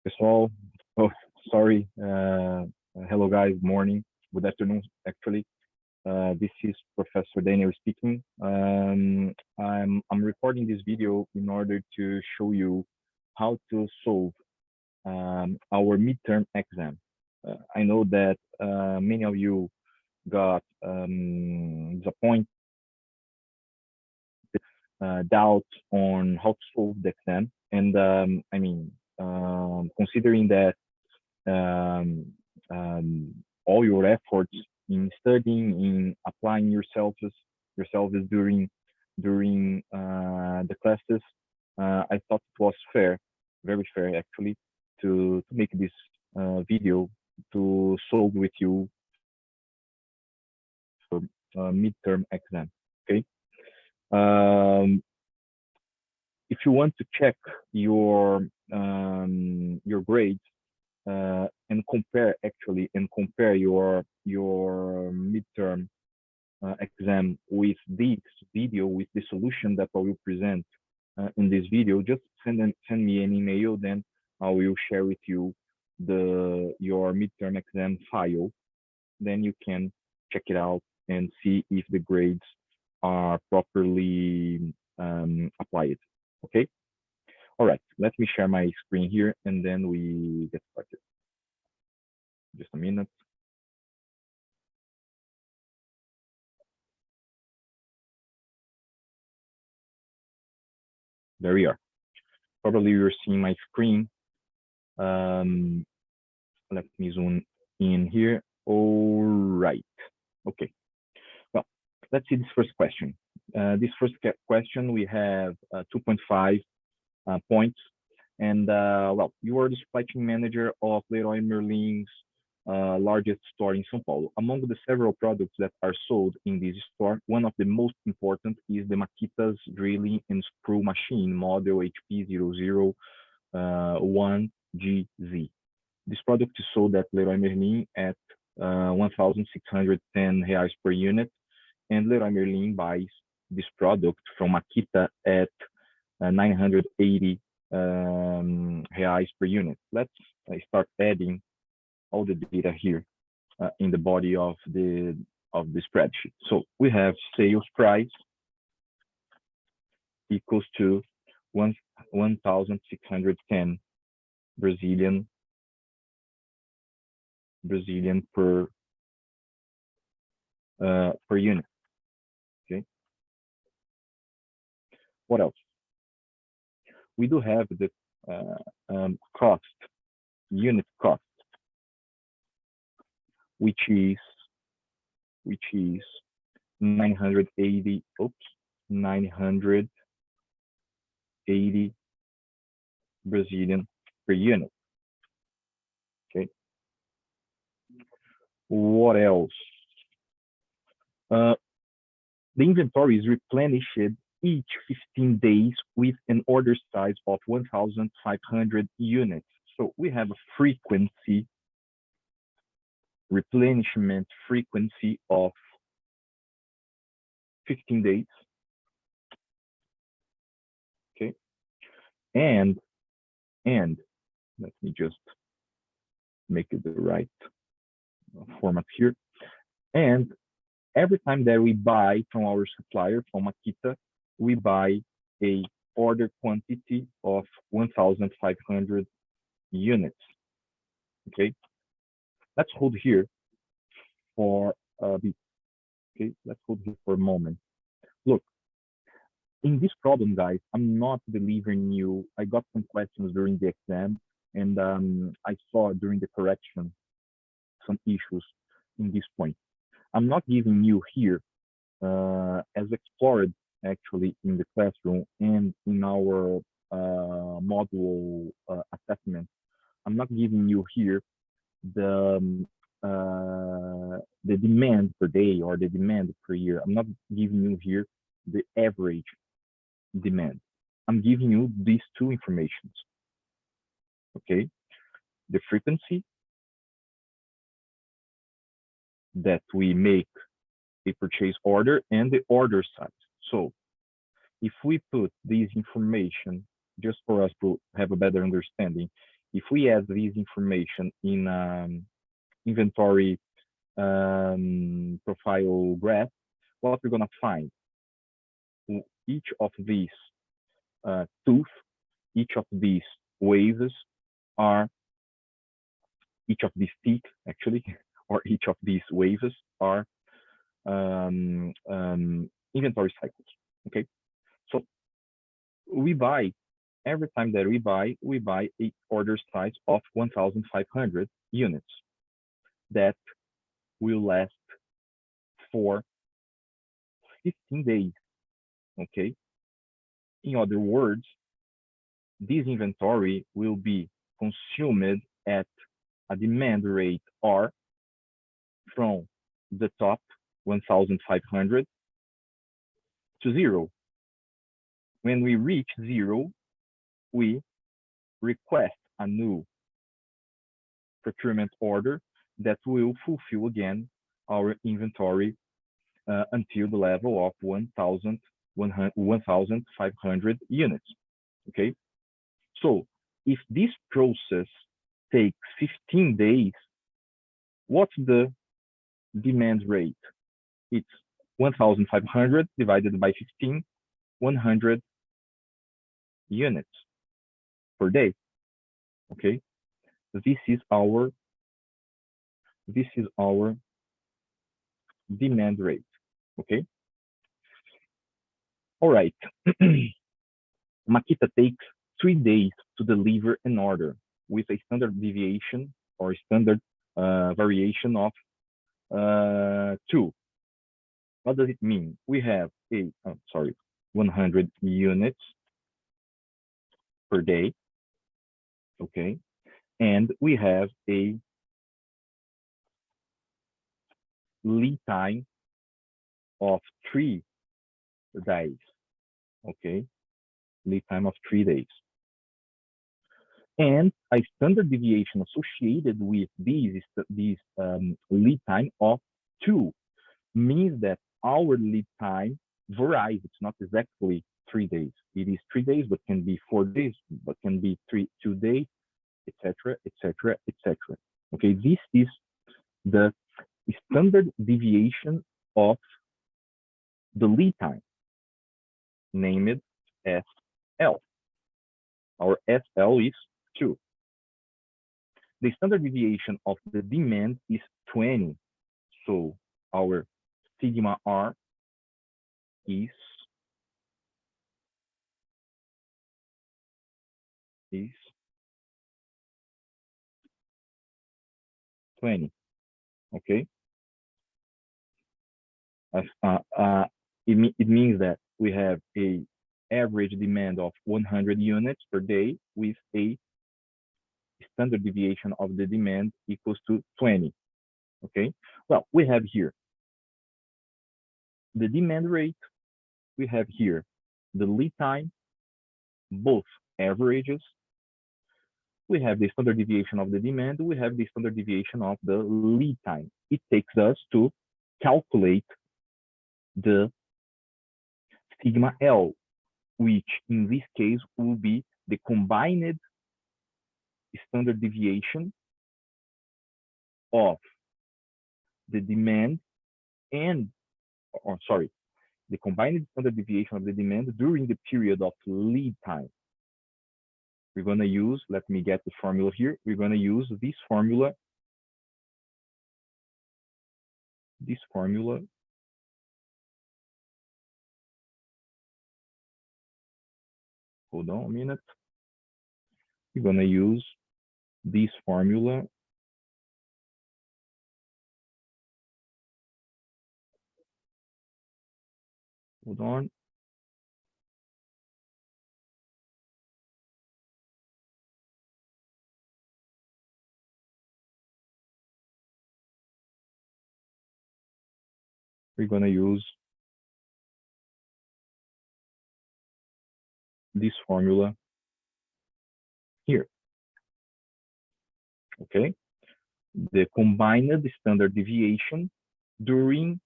Pessoal, oh, sorry. Hello, guys. Morning. Good afternoon, actually. This is Professor Daniel speaking. I'm recording this video in order to show you how to solve our midterm exam. I know that many of you got disappointed, doubts on how to solve the exam. And considering that um, all your efforts in studying, in applying yourselves during the classes, I thought it was fair, very fair actually, to make this video to solve with you for midterm exam. Okay. If you want to check your grades and compare your midterm exam with this video, with the solution that I will present in this video, just send me an email, then I will share with you your midterm exam file. Then you can check it out and see if the grades are properly applied. Okay. All right, let me share my screen here and then we get started. Just a minute. There we are. Probably you're seeing my screen. Let me zoom in here. All right. Okay. Well, let's see this first question. This first question, we have 2.5 points. And well, you are the supply chain manager of Leroy Merlin's largest store in São Paulo. Among the several products that are sold in this store, one of the most important is the Makita's drilling and screw machine model HP001GZ. This product is sold at Leroy Merlin at 1,610 reais per unit, and Leroy Merlin buys this product from Makita at 980 reais per unit. Let's start adding all the data here in the body of the spreadsheet. So we have sales price equals to 1,610 Brazilian per unit. Okay. What else? We do have the unit cost, which is 980 Brazilian per unit. Okay. What else? The inventory is replenished each 15 days with an order size of 1,500 units. So we have a replenishment frequency of 15 days. Okay. And let me just make it the right format here. And every time that we buy from our supplier, from Makita, we buy a order quantity of 1,500 units. Okay. Let's hold here for a bit. Okay, let's hold here for a moment. Look, in this problem, guys, I'm not delivering you. I got some questions during the exam, and I saw during the correction some issues in this point. I'm not giving you here, as explored actually in the classroom and in our module assessment. I'm not giving you here the demand per day or the demand per year. I'm not giving you here the average demand. I'm giving you these two informations. Okay, the frequency that we make a purchase order and the order size. So if we put this information, just for us to have a better understanding, if we add this information in inventory profile graph, what we're going to find, each of these tooth, each of these waves are, each of these teeth actually, or each of these waves are inventory cycles. Okay, so we buy, every time that we buy a order size of 1,500 units that will last for 15 days. Okay, in other words, this inventory will be consumed at a demand rate R from the top 1,500 to 0. When we reach 0, we request a new procurement order that will fulfill again our inventory until the level of 1,500 units. Okay, so if this process takes 15 days, what's the demand rate? It's 1,500 divided by 15, 100 units per day. Okay, this is our demand rate. Okay, all right. Makita takes 3 days to deliver an order with a standard deviation or standard variation of 2. What does it mean? We have 100 units per day, okay, and we have a lead time of 3 days, okay, lead time of 3 days. And a standard deviation associated with this lead time of 2 means that our lead time varies. It's not exactly 3 days. It is 3 days, but can be 4 days, but can be 2 days, etc., etc., etc. Okay, this is the standard deviation of the lead time, named SL. Our SL is 2. The standard deviation of the demand is 20. So our sigma R is 20. Okay. It means that we have a average demand of 100 units per day with a standard deviation of the demand equals to 20. Okay. Well, we have here the demand rate. We have here the lead time, both averages. We have the standard deviation of the demand. We have the standard deviation of the lead time. It takes us to calculate the sigma L, which in this case will be the combined standard deviation of the demand and, the combined standard deviation of the demand during the period of lead time. We're going to use, let me get the formula here. We're going to use this formula. Hold on a minute. We're going to use this formula. Hold on. We're going to use this formula here. Okay. The combined standard deviation during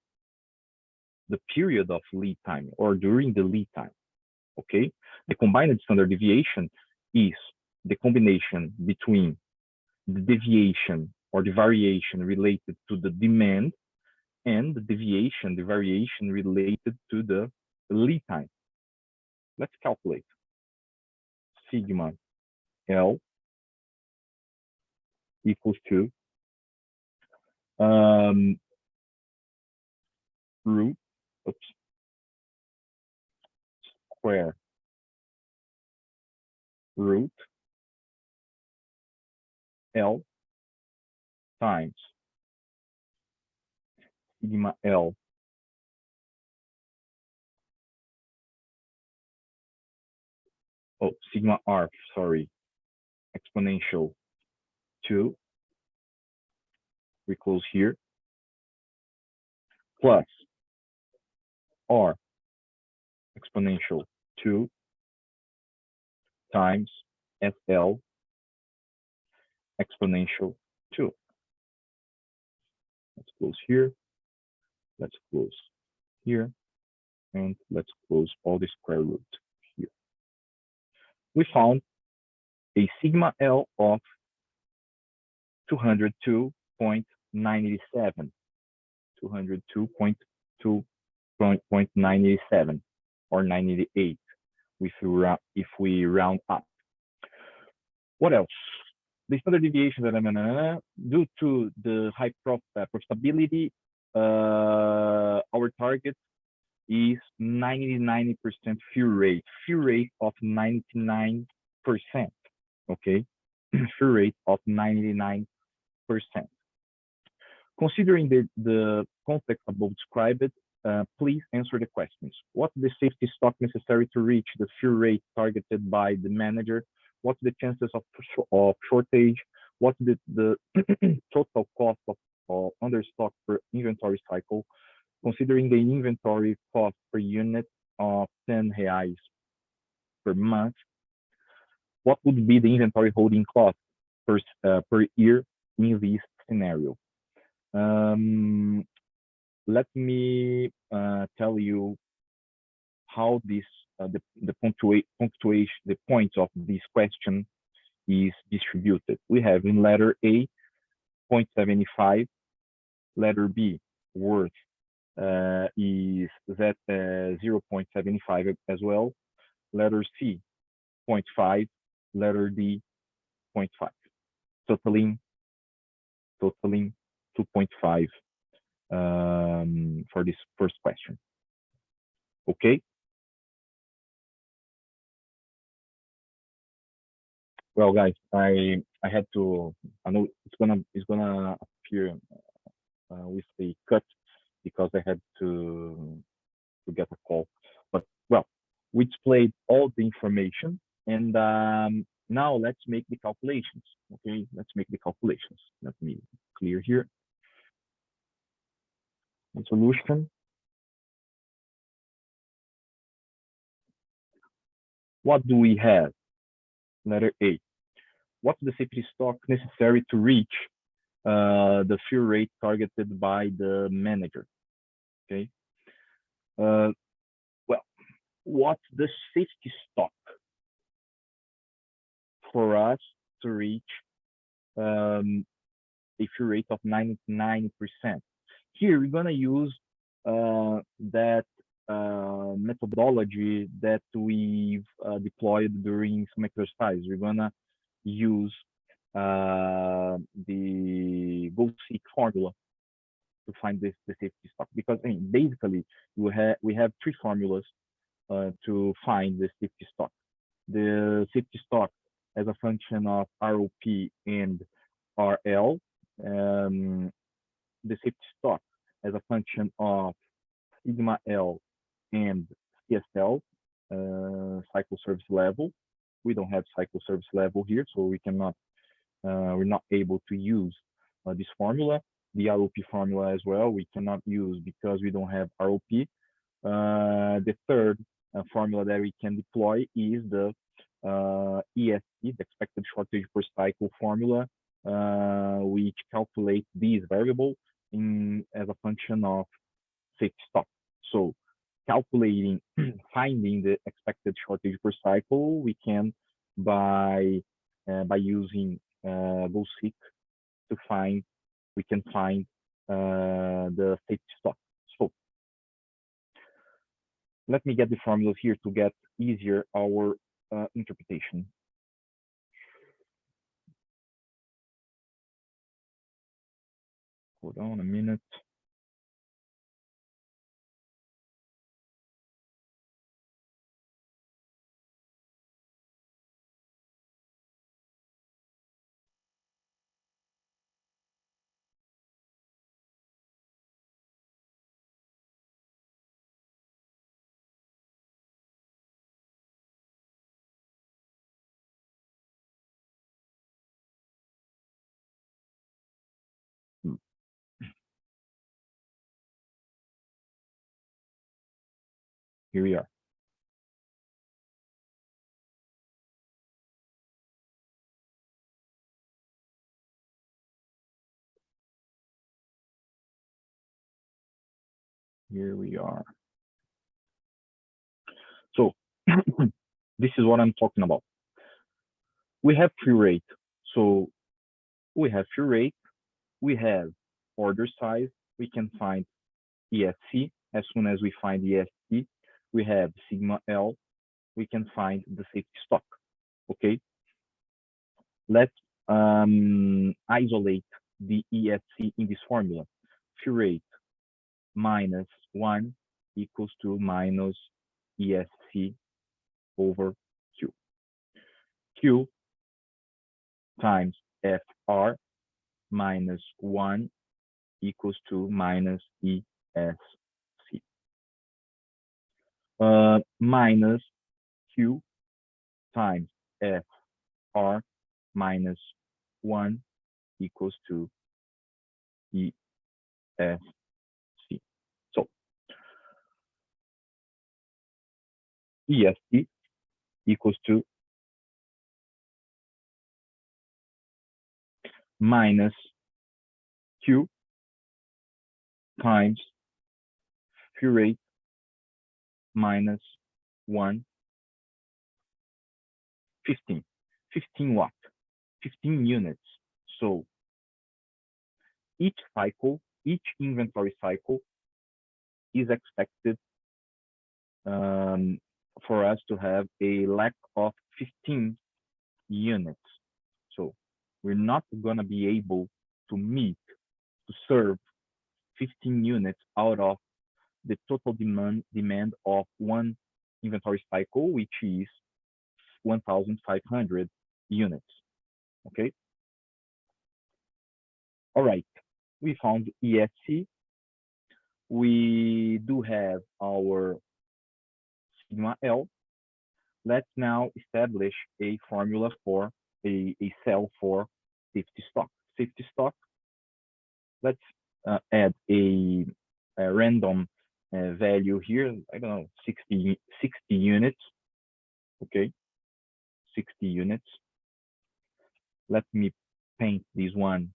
the period of lead time or during the lead time. Okay. The combined standard deviation is the combination between the deviation or the variation related to the demand and the variation related to the lead time. Let's calculate. Sigma L equals to root, square root L times sigma L sigma R, sorry, exponential 2, we close here, plus R exponential 2 times SL exponential 2. Let's close here, let's close here, and let's close all the square root here. We found a sigma L of 202.97, 202.97 or 98 if we round up. What else? The standard deviation due to the high profitability, our target is 99% fill rate of 99%. Okay, fill rate of 99%. Considering the context above described, please answer the questions. What's the safety stock necessary to reach the fill rate targeted by the manager? What's the chances of shortage? What's the total cost of understock per inventory cycle? Considering the inventory cost per unit of 10 reais per month, what would be the inventory holding cost per year in this scenario? Let me tell you how this the points of this question is distributed. We have in letter A 0.75, letter B worth is that 0.75 as well, letter C 0.5, letter D 0.5, totaling 2.5 for this first question. Okay. Well, guys, I had to. I know it's gonna appear with the cut because I had to get a call. But well, we displayed all the information, and now let's make the calculations. Okay, let's make the calculations. Let me clear here. The solution. What do we have? Letter A. What's the safety stock necessary to reach the fill rate targeted by the manager? Okay. Well, what's the safety stock for us to reach a fill rate of 99%? Here we're gonna use that methodology that we've deployed during some exercise. We're gonna use the go-seek formula to find the safety stock, because I mean, basically we have three formulas to find the safety stock. The safety stock as a function of ROP and RL, the safety stock as a function of sigma L and CSL, cycle service level. We don't have cycle service level here, so we cannot, we're not able to use this formula. The ROP formula as well, we cannot use because we don't have ROP. The third formula that we can deploy is the ESC, the expected shortage per cycle formula, which calculates these variables as a function of safety stock. So calculating, finding the expected shortage per cycle, we can by by using goal seek to find, we can find the safety stock. So let me get the formulas here to get easier our interpretation. Hold on a minute. Here we are. Here we are. So this is what I'm talking about. We have free rate. So we have free rate. We have order size. We can find ESC. As soon as we find ESC, we have sigma L. We can find the safety stock. Okay. Let's isolate the ESC in this formula. Free rate minus 1 equals to minus ESC over Q. Q times FR minus 1 equals to minus ESC. Minus Q times FR minus 1 equals to ESC. So ESC equals to minus Q times free rate minus 1, 15. 15 what? 15 units. So each cycle, each inventory cycle is expected for us to have a lack of 15 units. So we're not going to be able to meet, to serve 15 units out of the total demand of one inventory cycle, which is 1,500 units. Okay. All right. We found ESC. We do have our sigma L. Let's now establish a formula for a cell for safety stock. Safety stock. Let's add a random value here. I don't know, 60 units. Okay, 60 units. Let me paint this one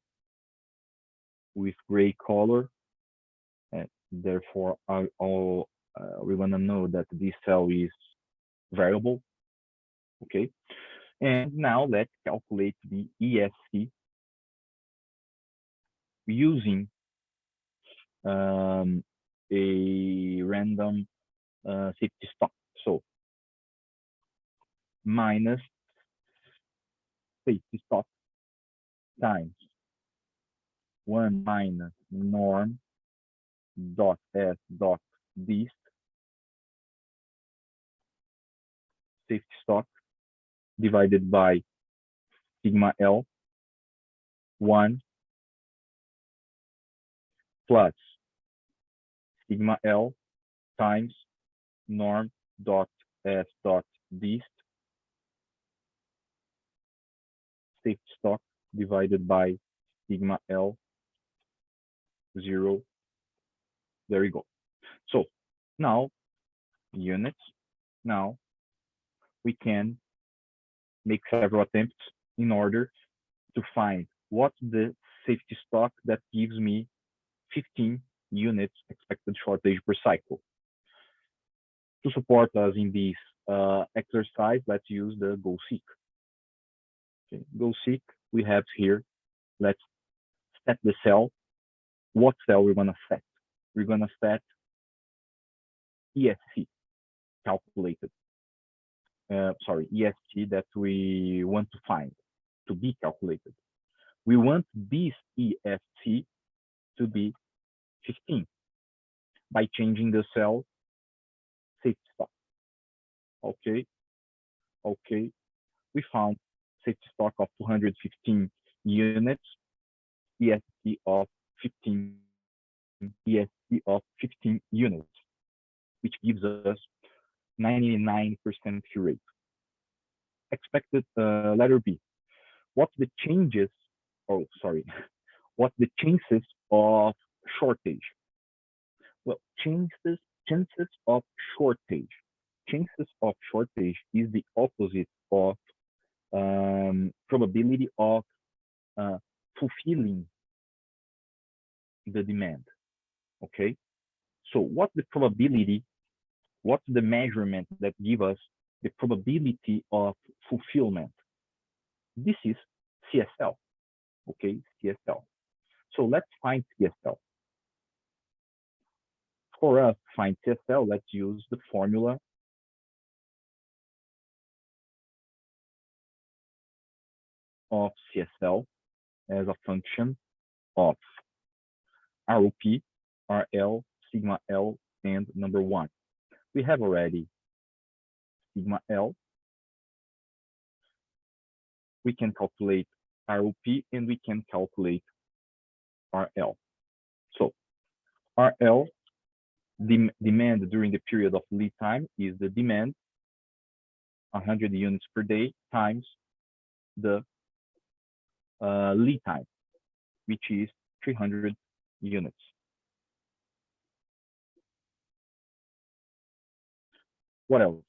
with gray color. Therefore, we want to know that this cell is variable. Okay, and now let's calculate the ESC using a random safety stock. So minus safety stock times 1 minus norm dot s dot dist safety stock divided by sigma L 1 plus sigma L times norm dot s dot dist safety stock divided by sigma L 0. There we go. So now units. Now we can make several attempts in order to find what's the safety stock that gives me 15 units expected shortage per cycle. To support us in this exercise, let's use the goal seek. Okay, go seek. We have here. Let's set the cell. What cell we're gonna set? We're gonna set ESC, calculated. Sorry, EST that we want to find, to be calculated. We want this EST to be 15 by changing the cell safety stock. Okay, okay. We found safety stock of 215 units, EST of 15, EST of 15 units, which gives us 99% fill rate. Expected letter B. What's the changes? Oh, sorry. What's the chances of shortage? Well, chances of shortage. Chances of shortage is the opposite of probability of fulfilling the demand. Okay. So what's the probability? What's the measurement that give us the probability of fulfillment? This is CSL. Okay, CSL. So let's find CSL. For us to find CSL, let's use the formula of CSL as a function of ROP, RL, sigma L, and number one. We have already sigma L. We can calculate ROP and we can calculate RL. So RL, demand during the period of lead time, is the demand 100 units per day times the lead time, which is 300 units. What else?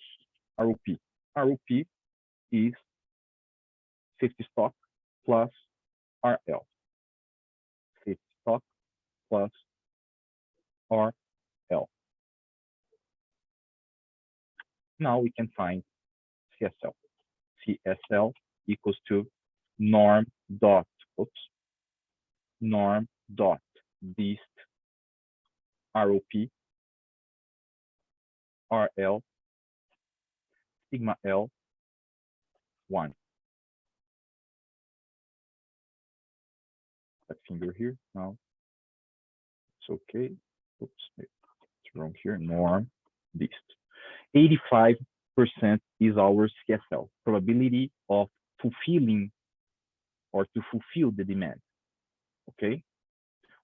ROP. ROP is safety stock plus RL. Safety stock plus RL. Now we can find CSL. CSL equals to norm dot dist ROP RL sigma L 1. That finger here now. It's okay. Oops, it's wrong here. Norm dist. 85% is our CSL, probability of fulfilling or to fulfill the demand. Okay.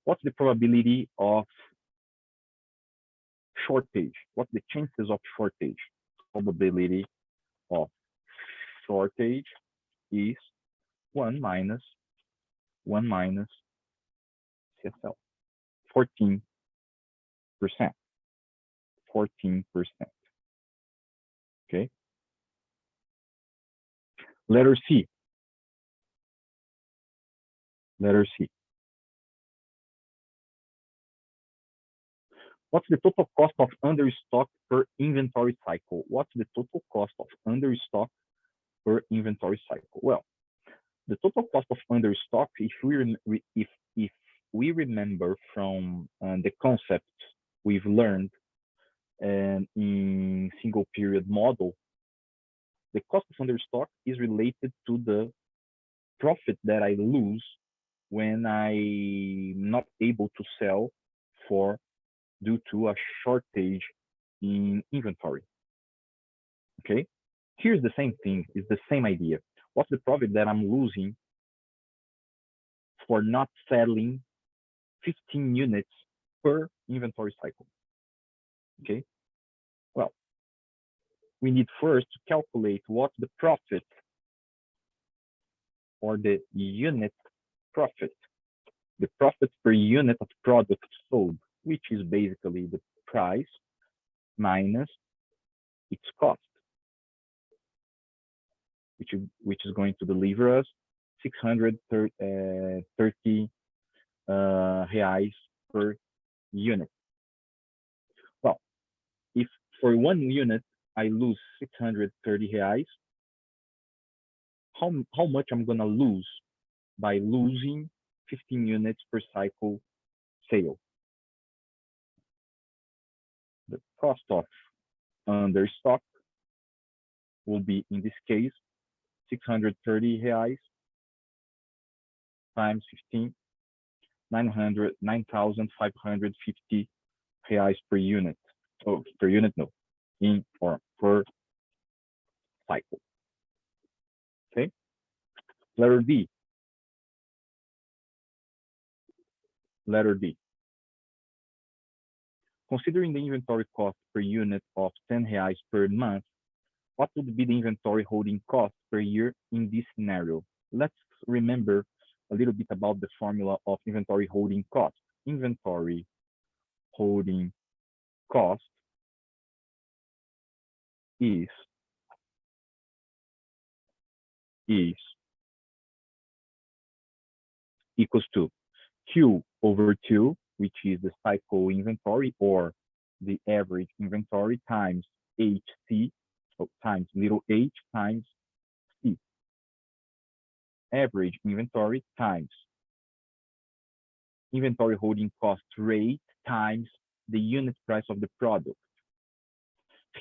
What's the probability of shortage? What's the chances of shortage? Probability of shortage is 1 minus CSL, 14%. 14%. Okay. Letter C. Letter C. What's the total cost of understock per inventory cycle? What's the total cost of understock per inventory cycle? Well, the total cost of understock, if we remember from the concepts we've learned in single period model, the cost of understock is related to the profit that I lose when I'm not able to sell due to a shortage in inventory. Okay, here's the same thing, it's the same idea. What's the profit that I'm losing for not selling 15 units per inventory cycle? Okay, well, we need first to calculate what the profit or the unit profit, the profit per unit of product sold, which is basically the price minus its cost, which is going to deliver us 630 reais per unit. Well, if for one unit I lose 630 reais, how much I'm gonna lose by losing 15 units per cycle sale. The cost of under stock will be, in this case, 630 reais times 15, 9,550 reais per unit. Oh, per unit, no, in or per cycle. Okay. Letter D. Letter D. Considering the inventory cost per unit of 10 reais per month, what would be the inventory holding cost per year in this scenario? Let's remember a little bit about the formula of inventory holding cost. Inventory holding cost is equals to Q over 2, which is the cycle inventory or the average inventory, times HC, so times little h times C. Average inventory times inventory holding cost rate times the unit price of the product.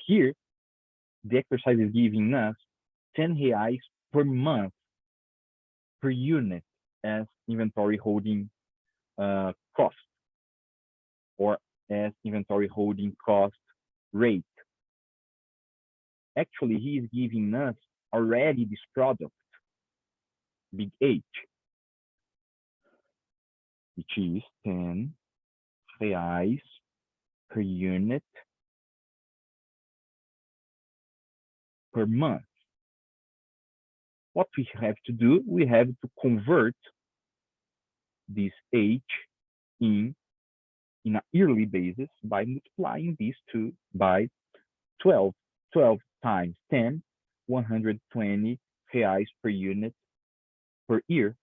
Here, the exercise is giving us 10 reais per month per unit as inventory holding cost, or as inventory holding cost rate. Actually, he is giving us already this product, big H, which is 10 reais per unit per month. What we have to do, we have to convert this H in a yearly basis by multiplying these two by 12. 12 times 10, 120 reais per unit per year.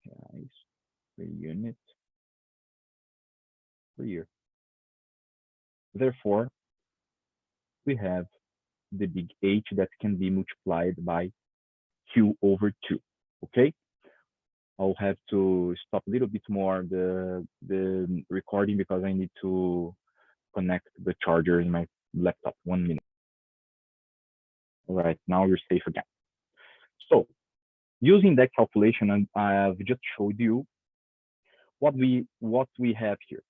Reais per unit per year. Therefore, we have the big H that can be multiplied by Q over 2, okay? I'll have to stop a little bit more the recording because I need to connect the charger in my laptop. 1 minute. All right, now you're safe again. So using that calculation, I have just showed you what we have here.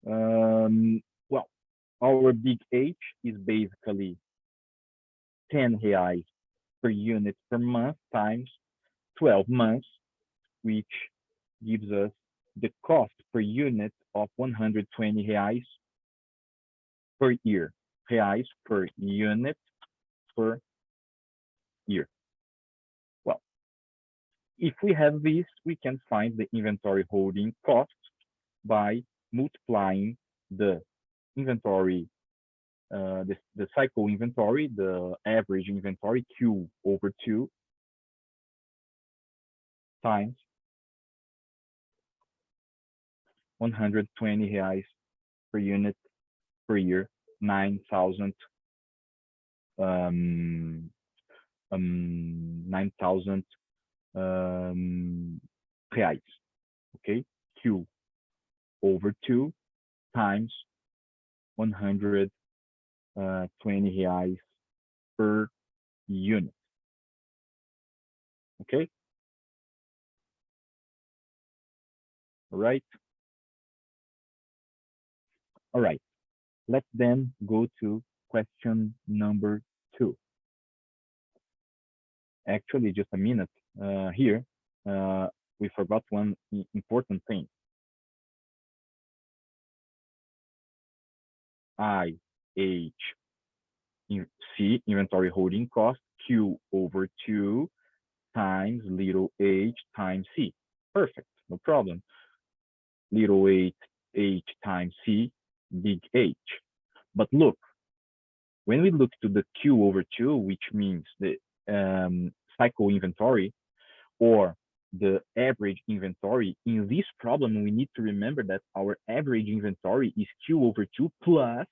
Well, our big H is basically 10 reais per unit per month times 12 months, which gives us the cost per unit of 120 reais per year. Reais per unit per year. Well, if we have this, we can find the inventory holding cost by multiplying the inventory, the cycle inventory, the average inventory, Q over 2, times 120 reais per unit per year, 9,000 reais. Okay, Q over 2 times 120 reais per unit. Okay. All right. All right. Let's then go to question number 2. Actually, just a minute here. We forgot one important thing. IHC, inventory holding cost, Q over 2 times little h times C. Perfect, no problem. Little h times C, big H. But look, when we look to the Q over 2, which means the cycle inventory or the average inventory, in this problem, we need to remember that our average inventory is Q over 2 plus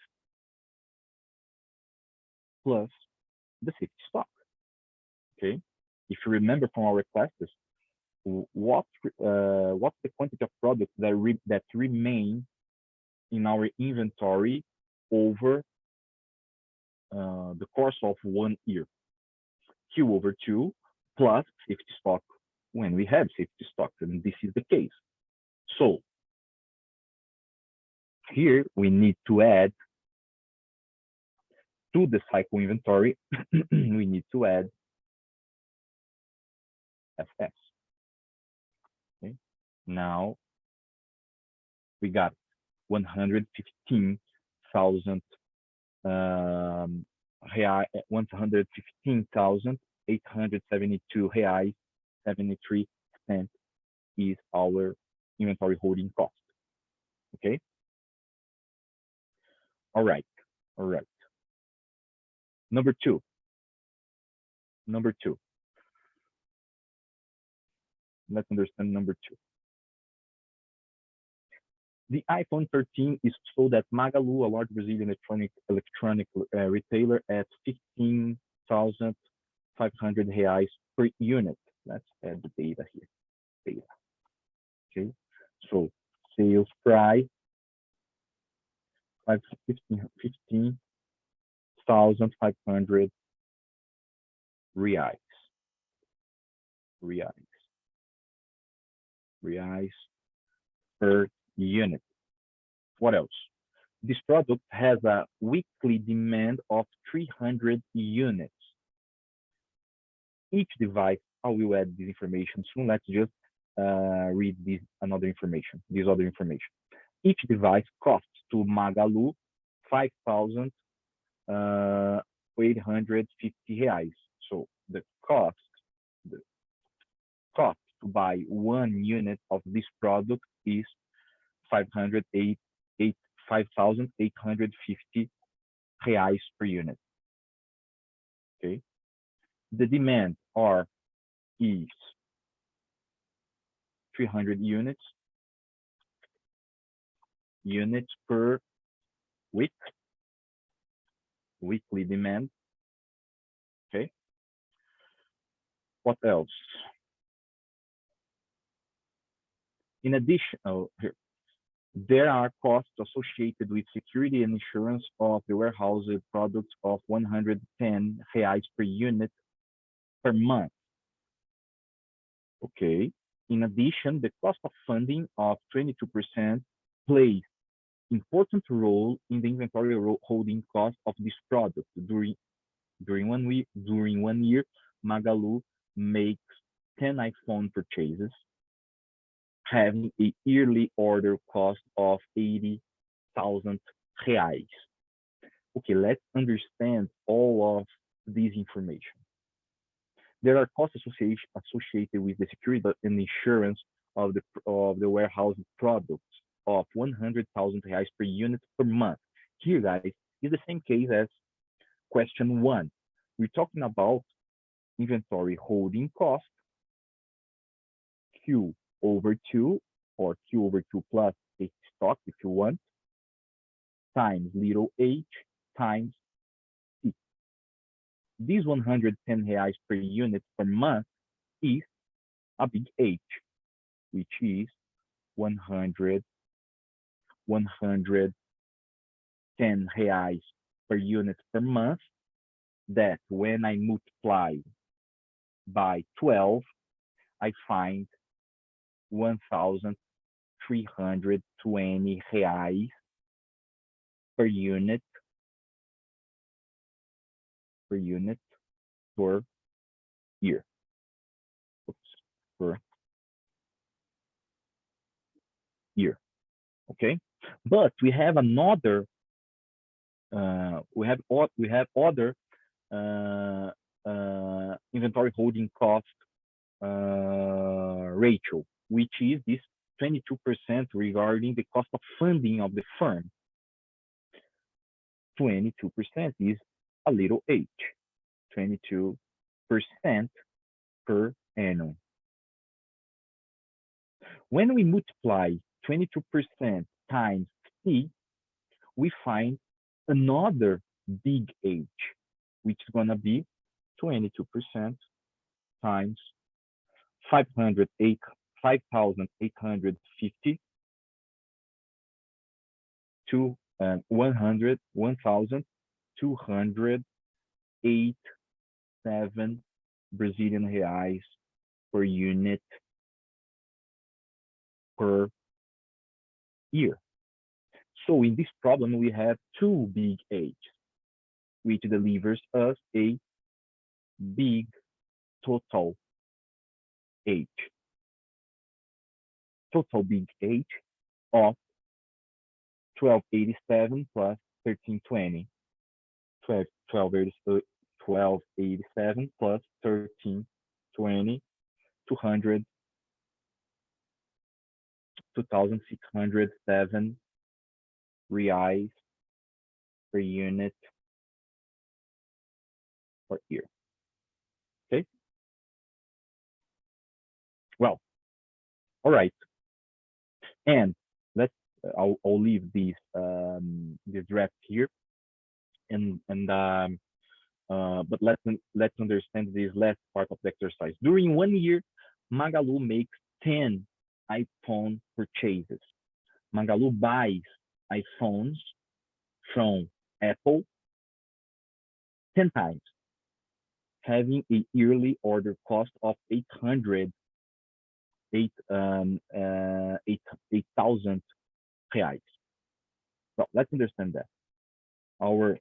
the safety stock. Okay, if you remember from our classes, what's the quantity of products that remain in our inventory over the course of 1 year? Q over 2 plus safety stock when we have safety stock, and this is the case. So here we need to add to the cycle inventory, we need to add FS. Okay. Now we got 115,000 115,872 reais 73 cents is our inventory holding cost. Okay. All right. Number two. Let's understand number two. The iPhone 13 is sold at Magalu, a large Brazilian electronic retailer, at 15,500 reais per unit. Let's add the data here. Okay. So sales price 15,500 reais. Reais per unit. What else? This product has a weekly demand of 300 units. Each device, I will add this information soon. Let's just read this other information. Each device costs to Magalu 5,850 reais. So the cost to buy 1 unit of this product is 5,850 reais per unit. Okay. The demand is 300 units per week, weekly demand. Okay. What else? In addition, there are costs associated with security and insurance of the warehouse products of 110 reais per unit per month. Okay. In addition, the cost of funding of 22% plays important role in the inventory holding cost of this product. During 1 year, Magalu makes 10 iPhone purchases, having a yearly order cost of 80,000 reais. Okay, let's understand all of this information. There are costs associated with the security and insurance of the warehouse products of 100,000 reais per unit per month. Here, guys, is the same case as question 1. We're talking about inventory holding cost, Q over 2, or Q over 2 plus safety stock, if you want, times little h times C. This 110 reais per unit per month is a big H, which is 110 reais per unit per month, that when I multiply by 12, I find 1,320 reais per unit per year. Per year. Okay, but we have another. We have other inventory holding cost ratio, which is this 22% regarding the cost of funding of the firm. 22% is a little h, 22% per annum. When we multiply 22% times C, we find another big H, which is going to be 22% times 5,850 to 1,287 Brazilian reais per unit per year. So in this problem, we have two big H's, which delivers us a big total H. Total big H of 1287 plus 1320. 1287 plus 1320, 2,607 reais per unit per year. Okay. Well, all right. And let's I'll leave this draft here, but let's understand this last part of the exercise. During 1 year, Magalu makes 10 iPhone purchases. Magalu buys iPhones from Apple 10 times, having a yearly order cost of 8,000 reais. So let's understand that. Our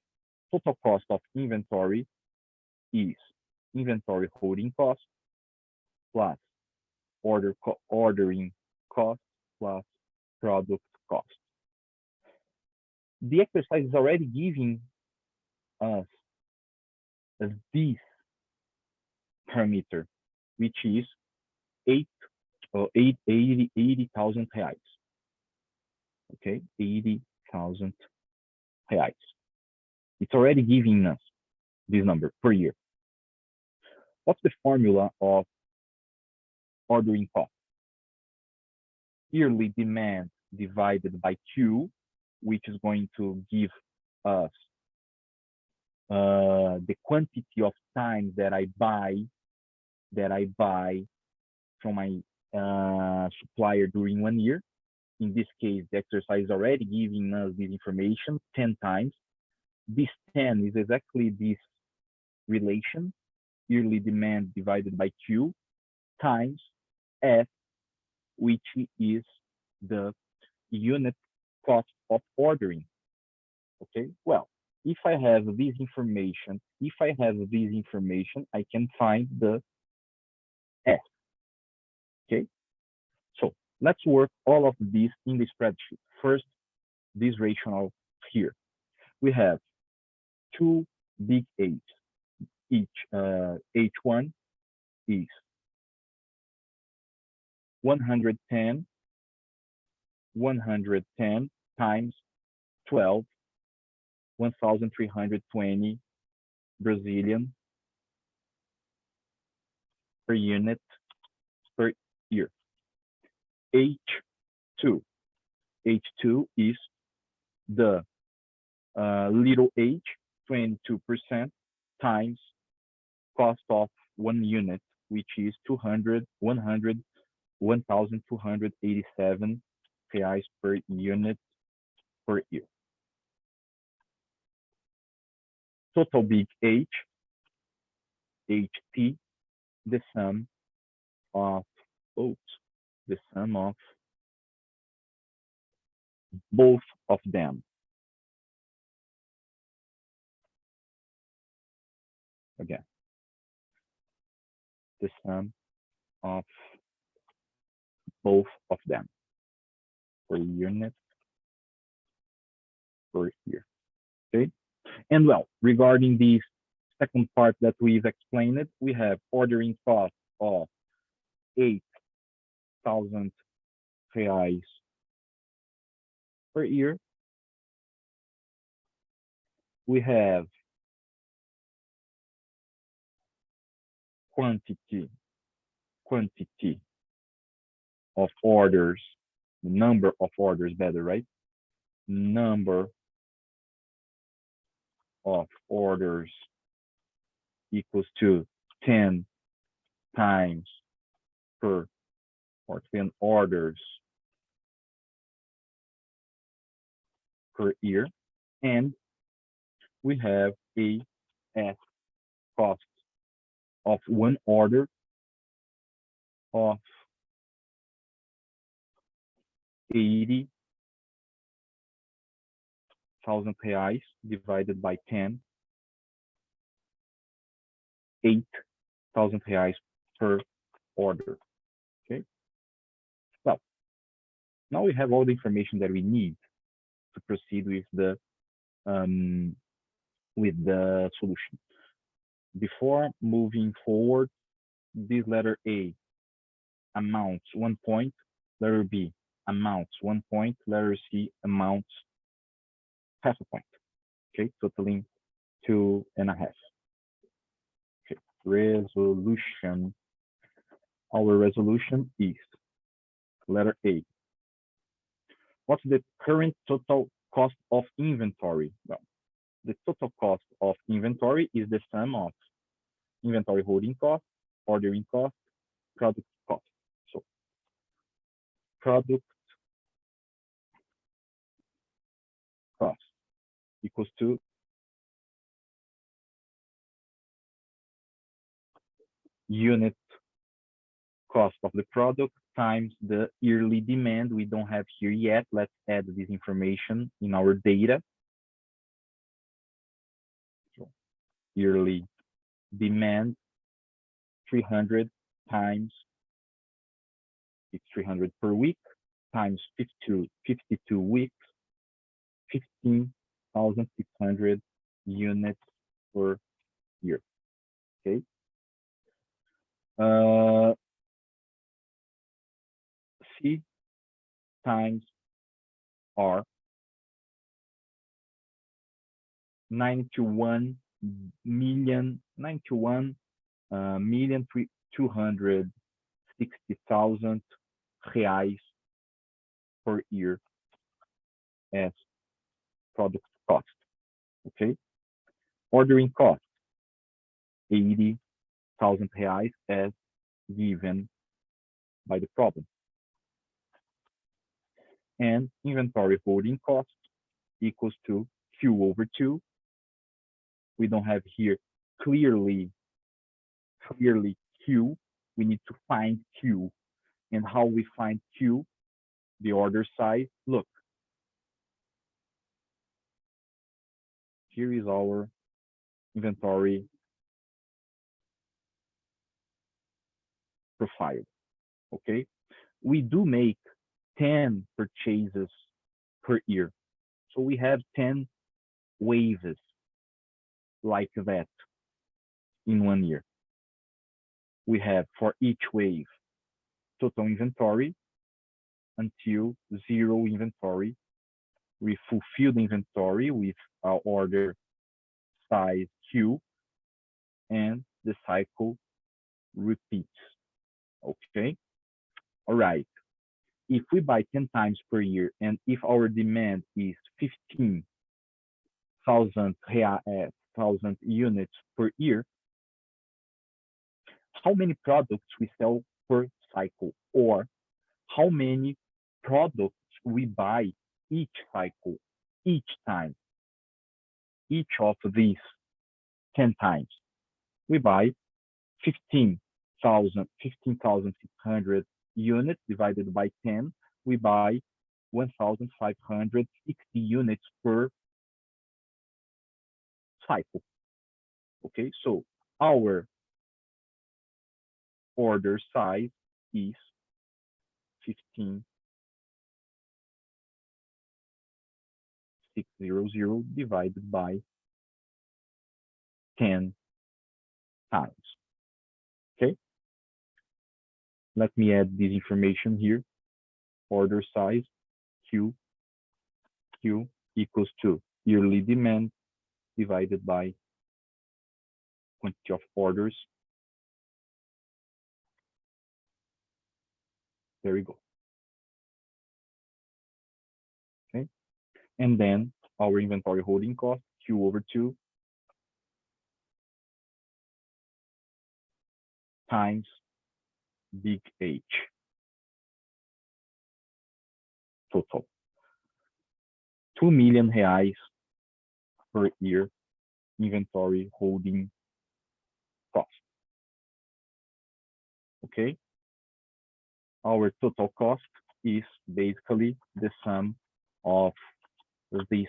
total cost of inventory is inventory holding cost plus ordering cost plus product cost. The exercise is already giving us this parameter, which is 80,000 reais. Okay, 80,000 reais. It's already giving us this number per year. What's the formula of ordering cost? Yearly demand divided by Q, which is going to give us the quantity of times that I buy from my supplier during 1 year. In this case, the exercise is already giving us this information 10 times. This 10 is exactly this relation, yearly demand divided by Q times F, which is the unit cost of ordering. Okay, well, if I have this information, I can find the F. Okay, so let's work all of this in the spreadsheet. First, this rationale here. We have two big H's. Each H1 is 110 times 12, 1,320 Brazilian per unit per year. H2 is the little h, 22% times cost of 1 unit, which is 1,287 reais per unit per year. Total big H, HT, the sum of both of them. Again, the sum of both of them per unit per year. Okay, and well, regarding this second part that we've explained, we have ordering cost of 8,000 reais per year. We have quantity of orders, the number of orders better, right? Number of orders equals to 10 times per, or 10 orders per year. And we have a S cost of one order of 80,000 reais divided by 10, 8,000 reais per order. Okay. Well, now we have all the information that we need to proceed with the solution. Before moving forward, this letter A amounts 1 point, letter B amounts 1 point, letter C amounts half a point. Okay, totaling 2.5. Okay, resolution. Our resolution is letter A. What's the current total cost of inventory? Well, the total cost of inventory is the sum of inventory holding cost, ordering cost, product cost. So product cost equals to unit cost of the product times the yearly demand. We don't have here yet. Let's add this information in our data. So yearly demand 300 times, it's 300 per week, times 52 weeks, 15,600 units per year. Okay. C times R, 91,260,000 reais per year as product cost. Okay. Ordering cost, 80,000 reais as given by the problem. And inventory holding cost equals to Q over 2. We don't have here clearly Q. We need to find Q. And how we find Q? The order size. Look, here is our inventory profile. Okay, we do make 10 purchases per year. So we have 10 waves like that in 1 year. We have for each wave total inventory until zero inventory. We fulfill the inventory with our order size Q, and the cycle repeats. Okay, all right. If we buy 10 times per year, and if our demand is 15,000 units per year, how many products we sell per cycle, or how many products we buy each cycle, each time, each of these 10 times. We buy 15,600 units divided by 10. We buy 1,560 units per cycle. Okay, so our order size is 15,600 divided by 10 times. Okay, let me add this information here. Order size Q equals to yearly demand divided by quantity of orders. There we go. Okay, and then our inventory holding cost Q over 2 times big H total. 2 million reais per year inventory holding cost. Okay? Our total cost is basically the sum of these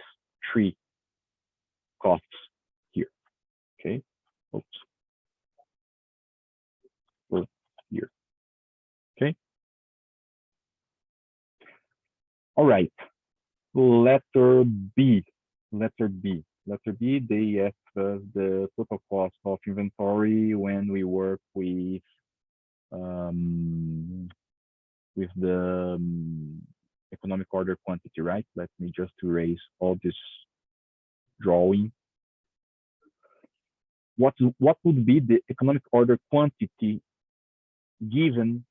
three costs here. Okay? Oops. Per year. Okay? All right. Letter B. Letter B. Letter B, they ask us the total cost of inventory when we work with the economic order quantity, right? Let me just erase all this drawing. What would be the economic order quantity given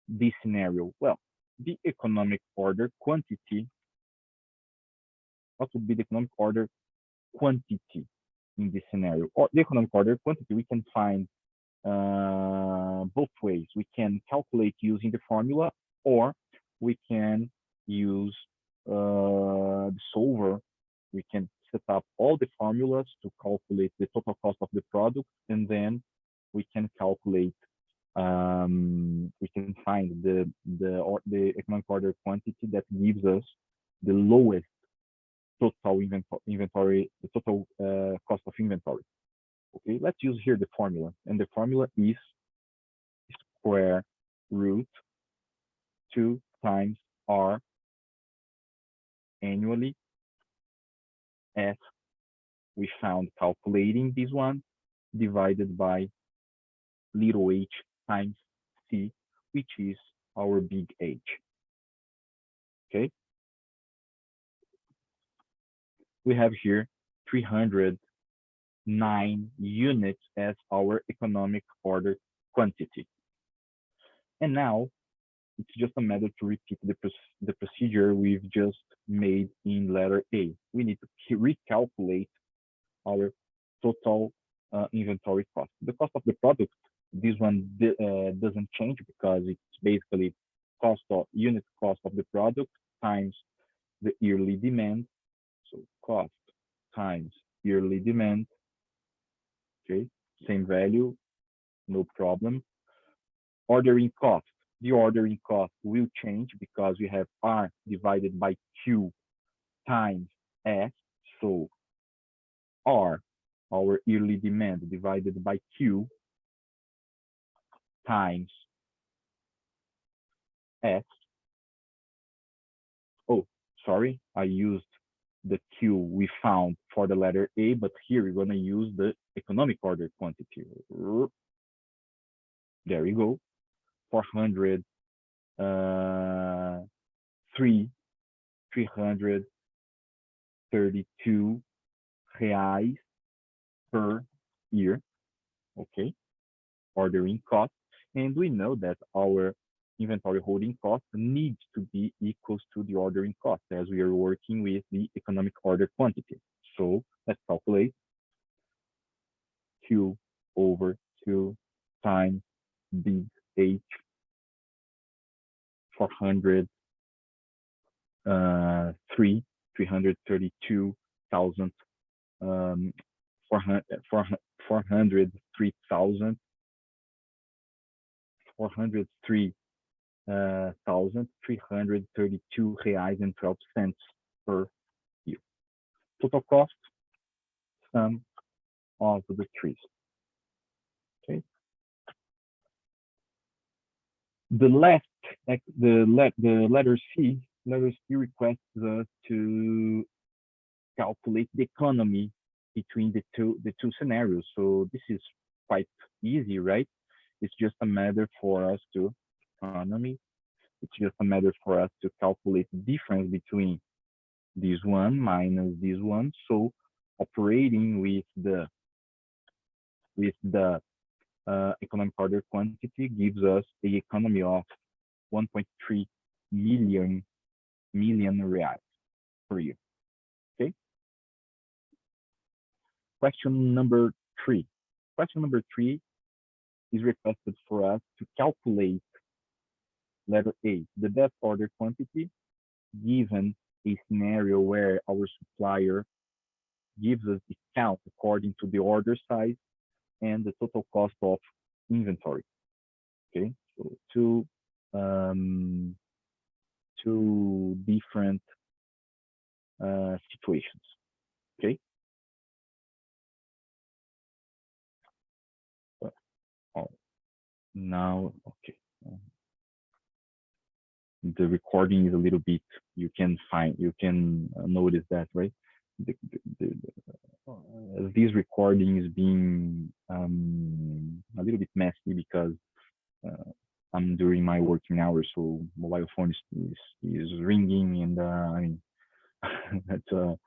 this scenario? Well, the economic order quantity, what would be the economic order quantity in this scenario? Or the economic order quantity, we can find both ways. We can calculate using the formula, or we can use the solver. We can set up all the formulas to calculate the total cost of the product, and then we can calculate. We can find the economic order quantity that gives us the lowest total inventory, the total cost of inventory. Okay, let's use here the formula, and the formula is square root 2 times R annually, as we found calculating this one, divided by little h times C, which is our big H. Okay, we have here 309 units as our economic order quantity. And now it's just a matter to repeat the procedure we've just made in letter A. We need to recalculate our total inventory cost. The cost of the product, this one doesn't change because it's basically unit cost of the product times the yearly demand. So cost times yearly demand. Okay, same value, no problem. Ordering cost. The ordering cost will change because we have R divided by Q times S. So R, our yearly demand, divided by Q times S. Oh, sorry, I used the Q we found for the letter A, but here we're going to use the economic order quantity. There we go. 332 reais per year. Okay, ordering cost. And we know that our inventory holding cost needs to be equal to the ordering cost as we are working with the economic order quantity. So let's calculate Q over 2 times big H 332,000 403,332 reais and 12 cents per year. Total cost, sum of the trees. Okay. The letter C requests us to calculate the economy between the two scenarios. So this is quite easy, right? It's just a matter for us to calculate the difference between this one minus this one. So operating with the economic order quantity gives us the economy of 1.3 million reais per year. Okay. Question number 3. Question number 3 is requested for us to calculate, letter A, the best order quantity given a scenario where our supplier gives us discount according to the order size and the total cost of inventory. Okay, so two different situations. Okay. Oh, now, okay. The recording is a little bit. You can notice that, right? This recording is being a little bit messy because I'm during my working hours, so mobile phone is ringing, and I mean that's a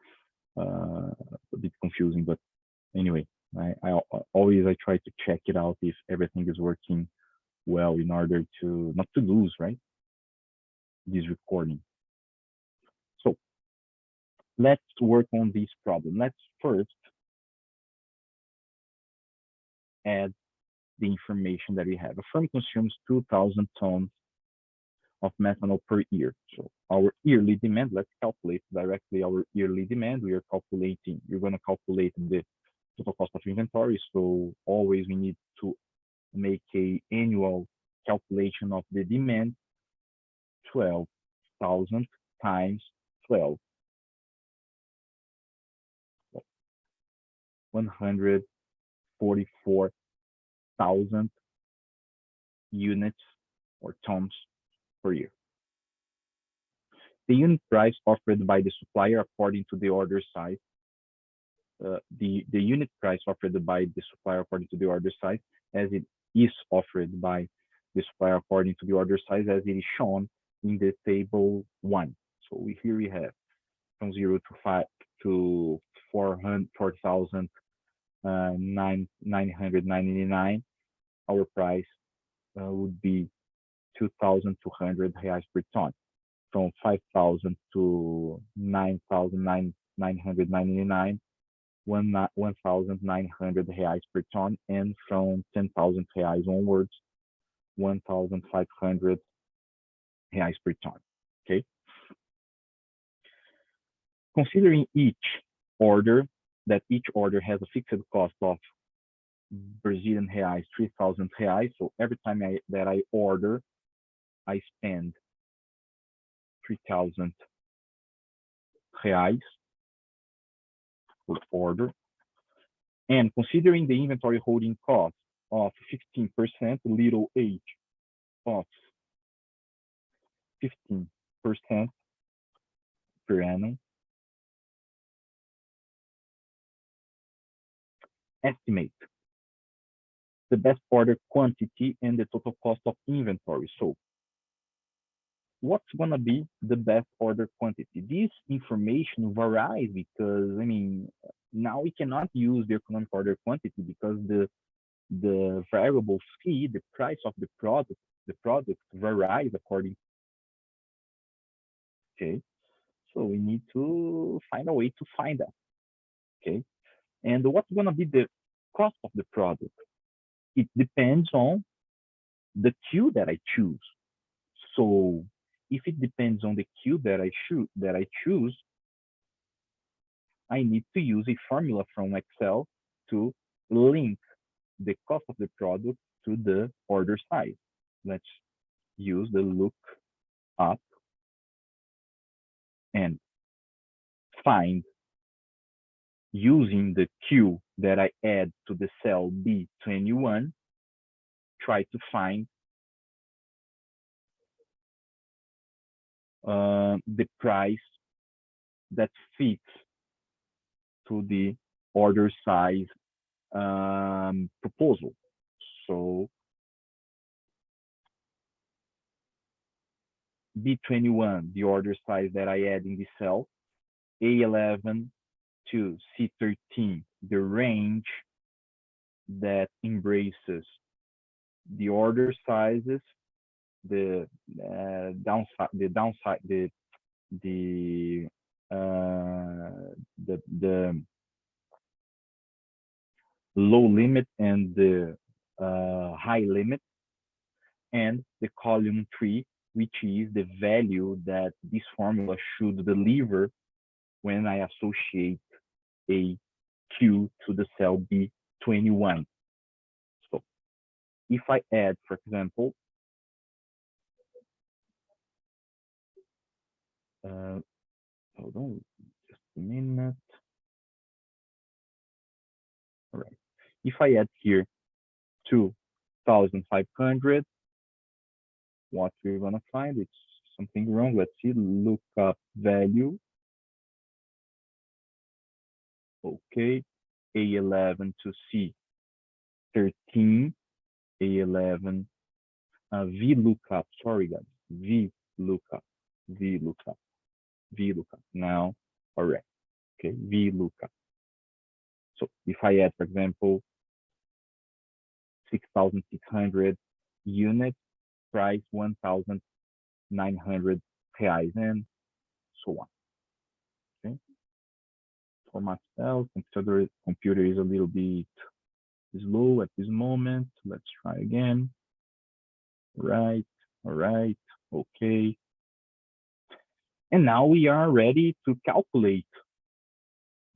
bit confusing. But anyway, I always try to check it out if everything is working well in order to not to lose, right, this recording. So let's work on this problem. Let's first add the information that we have. A firm consumes 2,000 tons of methanol per year. So our yearly demand, let's calculate directly our yearly demand. We're going to calculate the total cost of inventory. So always we need to make a annual calculation of the demand. 12,000 times 12. 144,000 units or tons per year. The unit price offered by the supplier according to the order size, the unit price offered by the supplier according to the order size, as it is offered by the supplier according to the order size, as it is shown in the table 1. So here we have from 0 to 5 to 4,999. Our price would be 2,200 reais per ton. From 5,000 to 9,999, 1,900 reais per ton, and from 10,000 reais onwards, 1,500 reais per ton. Okay. Considering each order has a fixed cost of Brazilian reais, 3,000 reais. So every time that I order, I spend 3,000 reais per order. And considering the inventory holding cost of 15%, little h of 15% per annum, estimate the best order quantity and the total cost of inventory. So what's going to be the best order quantity? This information varies because, I mean, now we cannot use the economic order quantity because the variable fee, the price of the product varies according. Okay, so we need to find a way to find that. Okay, and what's going to be the cost of the product? It depends on the queue that I choose. So if it depends on the queue that I choose, I need to use a formula from Excel to link the cost of the product to the order size. Let's use the lookup and find, using the queue that I add to the cell B21, try to find the price that fits to the order size proposal. So B21, the order size that I add in the cell, A11 to C13, the range that embraces the order sizes, the low limit and the high limit, and the column 3, which is the value that this formula should deliver when I associate a Q to the cell B21. So if I add, for example, hold on just a minute. All right. If I add here 2,500, what we're gonna find, it's something wrong. Let's see, lookup value. Okay, A11 to C13, A11, VLOOKUP, sorry guys, VLOOKUP. Now, correct. Okay, VLOOKUP. So if I add, for example, 6,600 units, price 1,900 reais, and so on. Okay. Format cells, computer is a little bit slow at this moment. Let's try again. All right, okay. And now we are ready to calculate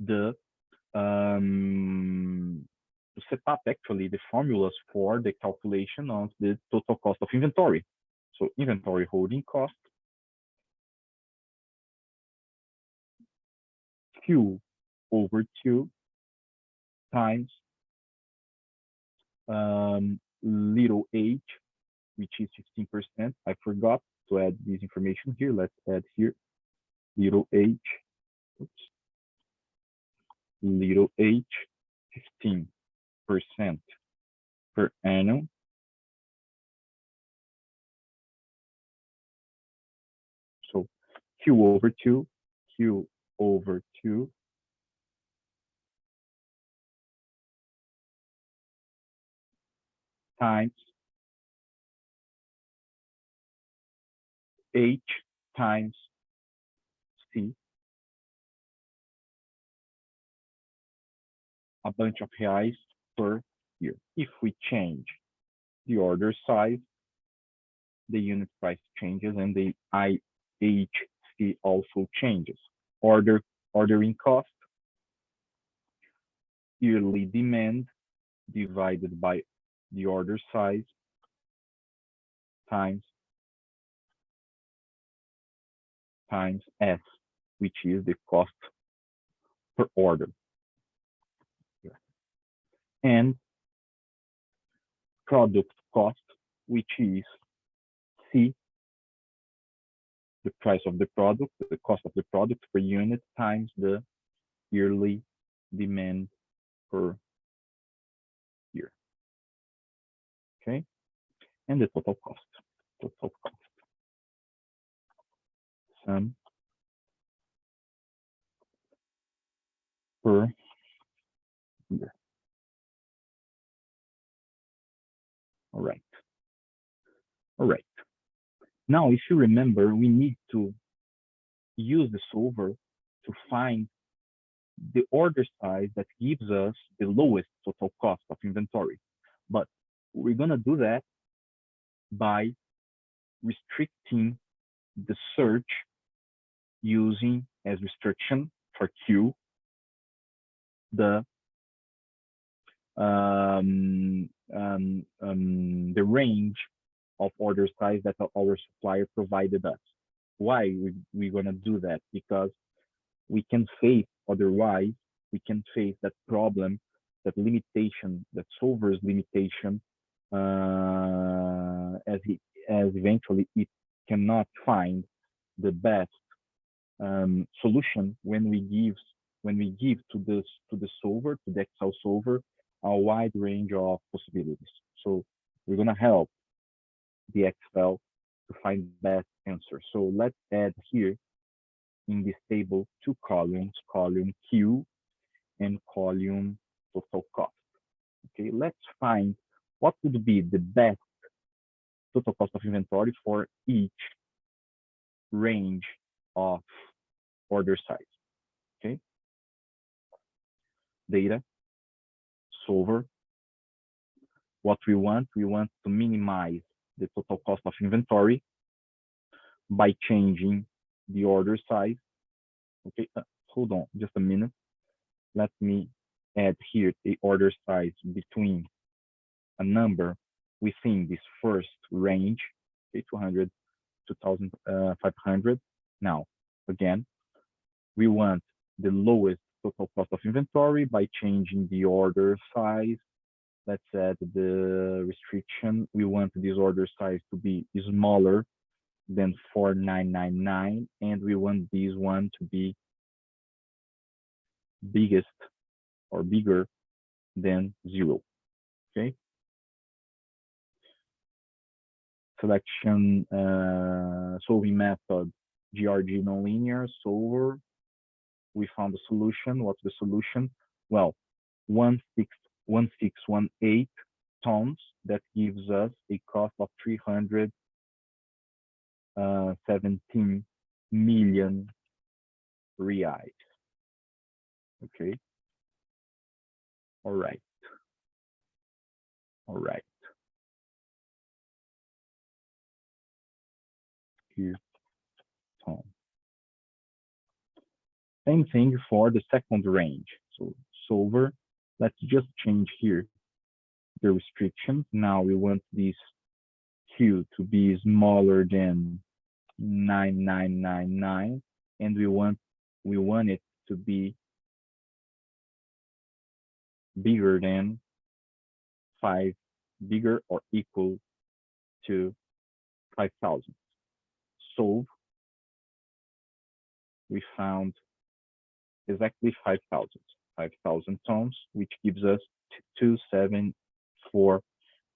the to set up actually the formulas for the calculation of the total cost of inventory. So inventory holding cost, Q over 2 times little h, which is 15%. I forgot to add this information here. Let's add here little h, little h, 15% per annum. So Q over 2 times H times C, a bunch of reais per year. If we change the order size, the unit price changes and the IHC also changes. Ordering cost, yearly demand divided by the order size times S, which is the cost per order. And product cost, which is C, the price of the product, the cost of the product per unit times the yearly demand per year. Okay, and the total cost. Sum per year. All right. Now, if you remember, we need to use the solver to find the order size that gives us the lowest total cost of inventory. But we're gonna do that by restricting the search using as restriction for Q the range of order size that our supplier provided us. Why we're gonna do that? Because we can face, otherwise, we can face that problem, that limitation, that solver's limitation, as eventually it cannot find the best solution when we give to the solver, to the Excel solver, a wide range of possibilities. So we're gonna help the Excel to find best answer. So let's add here in this table 2 columns, column Q and column total cost. Okay, let's find what would be the best total cost of inventory for each range of order size. Okay, data, solver, what we want to minimize the total cost of inventory by changing the order size. Okay, hold on just a minute. Let me add here the order size between a number within this first range, okay, 200, 2,500. Now, again, we want the lowest total cost of inventory by changing the order size. Let's add the restriction. We want this order size to be smaller than 4,999, and we want this one to be biggest or bigger than 0. Okay. Selection solving method, GRG nonlinear solver. We found the solution. What's the solution? Well, 1618 tons. That gives us a cost of 317 million reais. Okay. All right. All right. Here, ton. Same thing for the second range. So solver, let's just change here the restriction. Now we want this Q to be smaller than 9999, and we want it to be bigger than 5, bigger or equal to 5,000. Solve, we found exactly 5,000 tons, which gives us 274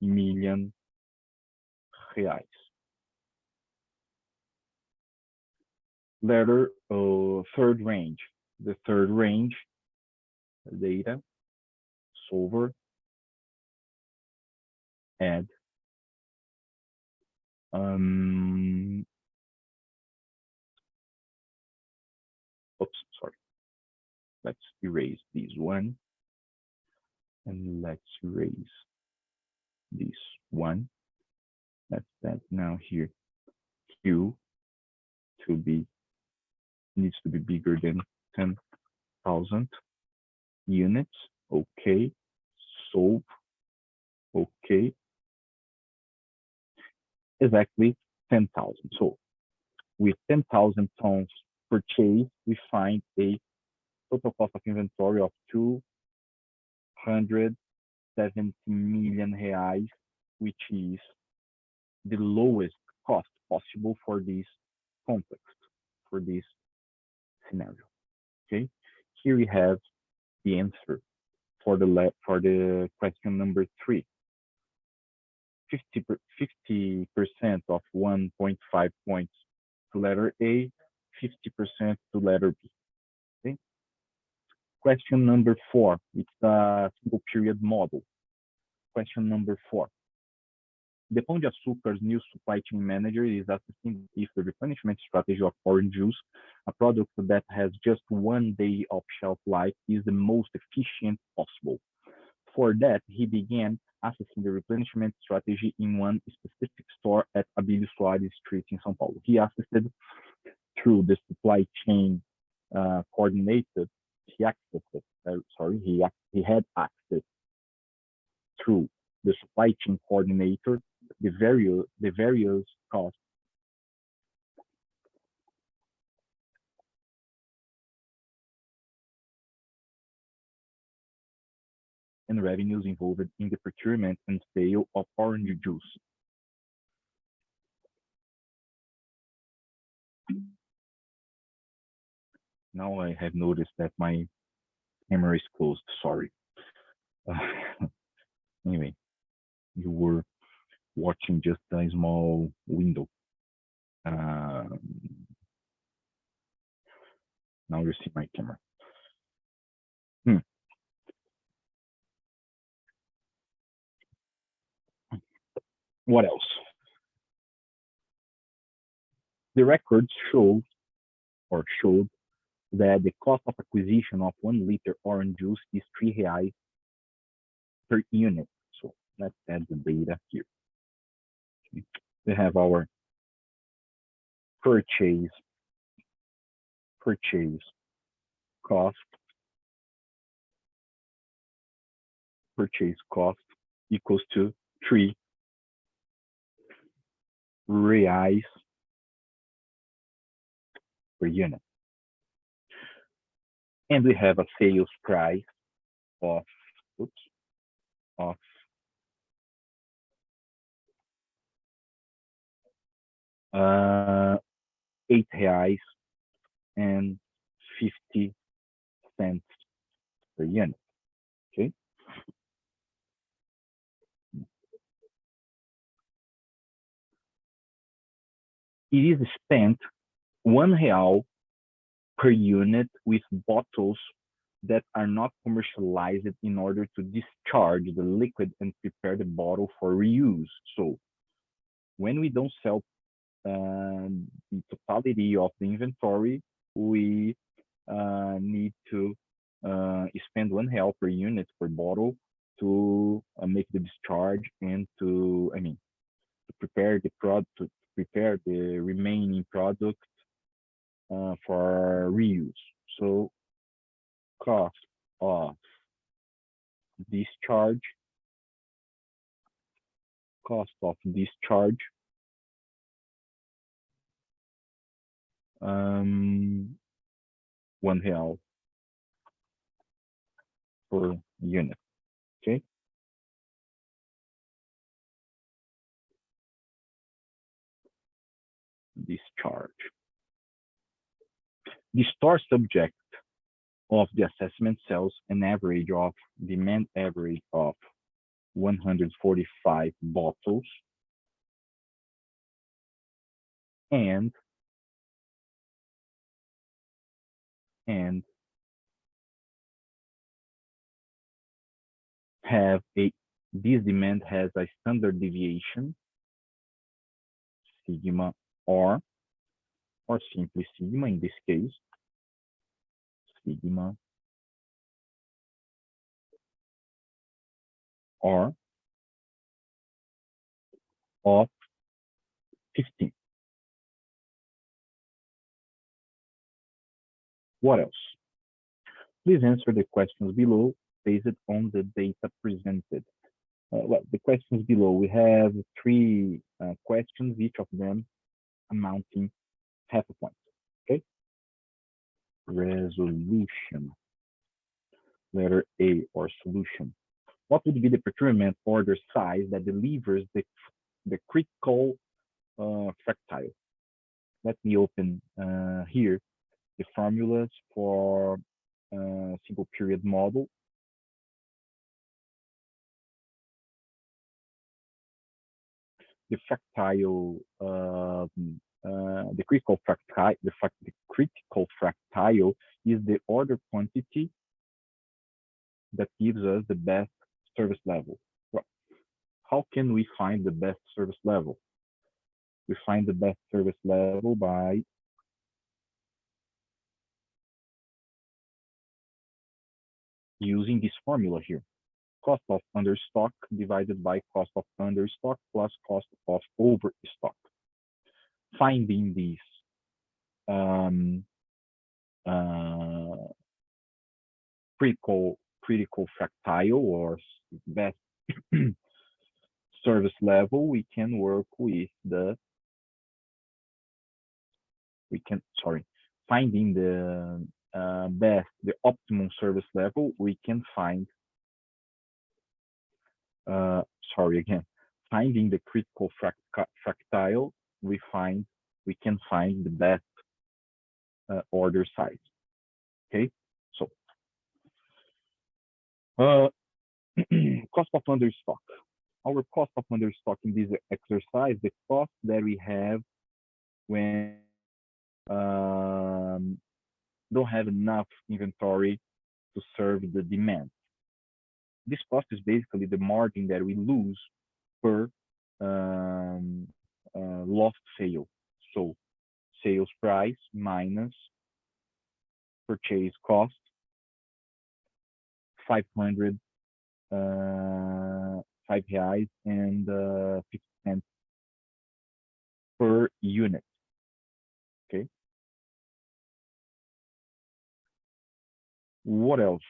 million reais. Letter third range. The third range data solver add oops, sorry. Let's erase this one and let's erase this one. That's that. Now here Q to be needs to be bigger than 10,000 units. Okay. Solve. Okay. Exactly 10,000. So with 10,000 tons purchased, we find a total cost of inventory of 270 million reais, which is the lowest cost possible for this context, for this scenario. Okay, here we have the answer for the question number 3. 50% of 1.5 points to letter A, 50% to letter B. Okay. Question number 4, it's a single period model. Question number 4. The Pão de Açúcar's new supply chain manager is assessing if the replenishment strategy of orange juice, a product that has just 1 day of shelf life, is the most efficient possible. For that, he began assessing the replenishment strategy in one specific store at Abilio Soares Street in São Paulo. He assessed through the supply chain coordinator. He had access through the supply chain coordinator the various costs and revenues involved in the procurement and sale of orange juice. Now I have noticed that my camera is closed, sorry. Anyway, you were watching just a small window. Now you see my camera. What else? The records showed that the cost of acquisition of 1 liter orange juice is 3 reais per unit. So Let's add the data here. Okay. We have our purchase cost, equals to 3 reais per unit. And we have a sales price of, of 8 reais and 50 cents per unit. Okay. It is spent R$1 per unit with bottles that are not commercialized in order to discharge the liquid and prepare the bottle for reuse. So when we don't sell the totality of the inventory, we need to spend R$1 per unit per bottle to make the discharge and to prepare the product, to prepare the remaining product for reuse. So cost of discharge, R$1 per unit. Okay. Discharge. The store subject of the assessment sells an average of demand average of 145 bottles and this demand has a standard deviation sigma or simply sigma in this case, sigma or of 15. What else? Please answer the questions below based on the data presented. Well, the questions below, we have 3 questions, each of them amounting half a point. Okay. Resolution. Letter A, or solution. What would be the procurement order size that delivers the critical fractile? Let me open here the formulas for single period model. The fractile, the critical fractile is the order quantity that gives us the best service level. Well, how can we find the best service level? We find the best service level by using this formula here. Cost of understock divided by cost of understock plus cost of overstock. Finding these critical fractile or best service level, we can work with finding the optimum service level, we can find finding the critical fractile, we can find the best order size. Okay, so cost of understock. Our cost of understock in this exercise, the cost that we have when don't have enough inventory to serve the demand. This cost is basically the margin that we lose per lost sale. So sales price minus purchase cost, 500 R$ 5.50 per unit. Okay. What else?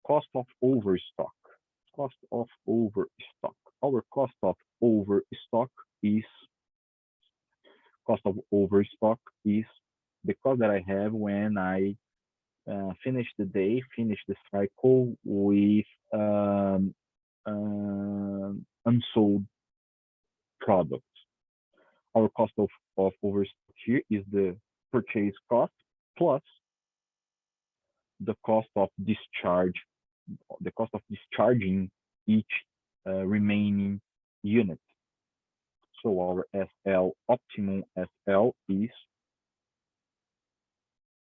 Cost of overstock. Cost of overstock. Our cost of overstock is the cost that I have when I finish the day, finish the cycle with unsold products. Our cost of overstock here is the purchase cost plus the cost of discharging each remaining unit. So our SL, optimum SL, is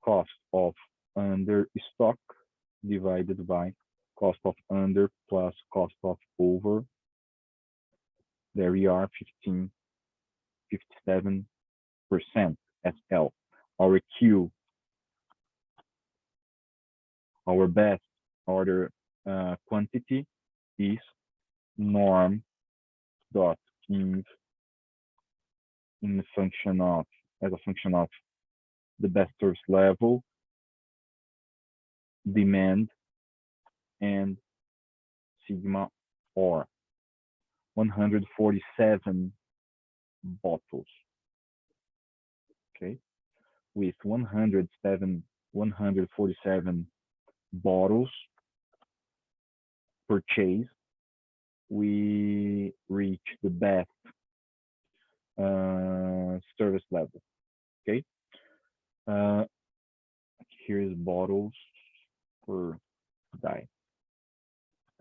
cost of under stock divided by cost of under plus cost of over. There we are, 57% SL. Our Q, our best order quantity, is norm dot inv in function of, as a function of the best service level, demand, and sigma or 147 bottles. Okay, with 147 bottles purchased, we reach the best service level. Okay, here's bottles per die.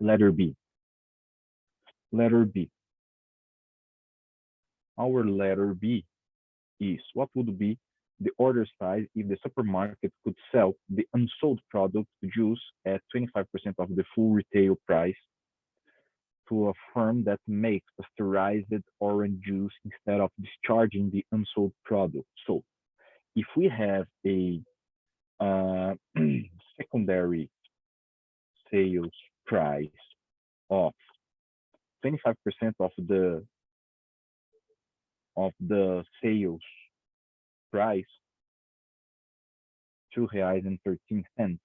Letter B. Our letter B is what would be the order size if the supermarket could sell the unsold product juice at 25% of the full retail price to a firm that makes pasteurized orange juice instead of discharging the unsold product. So if we have a secondary sales price of 25% of the sales price, R$ 2.13.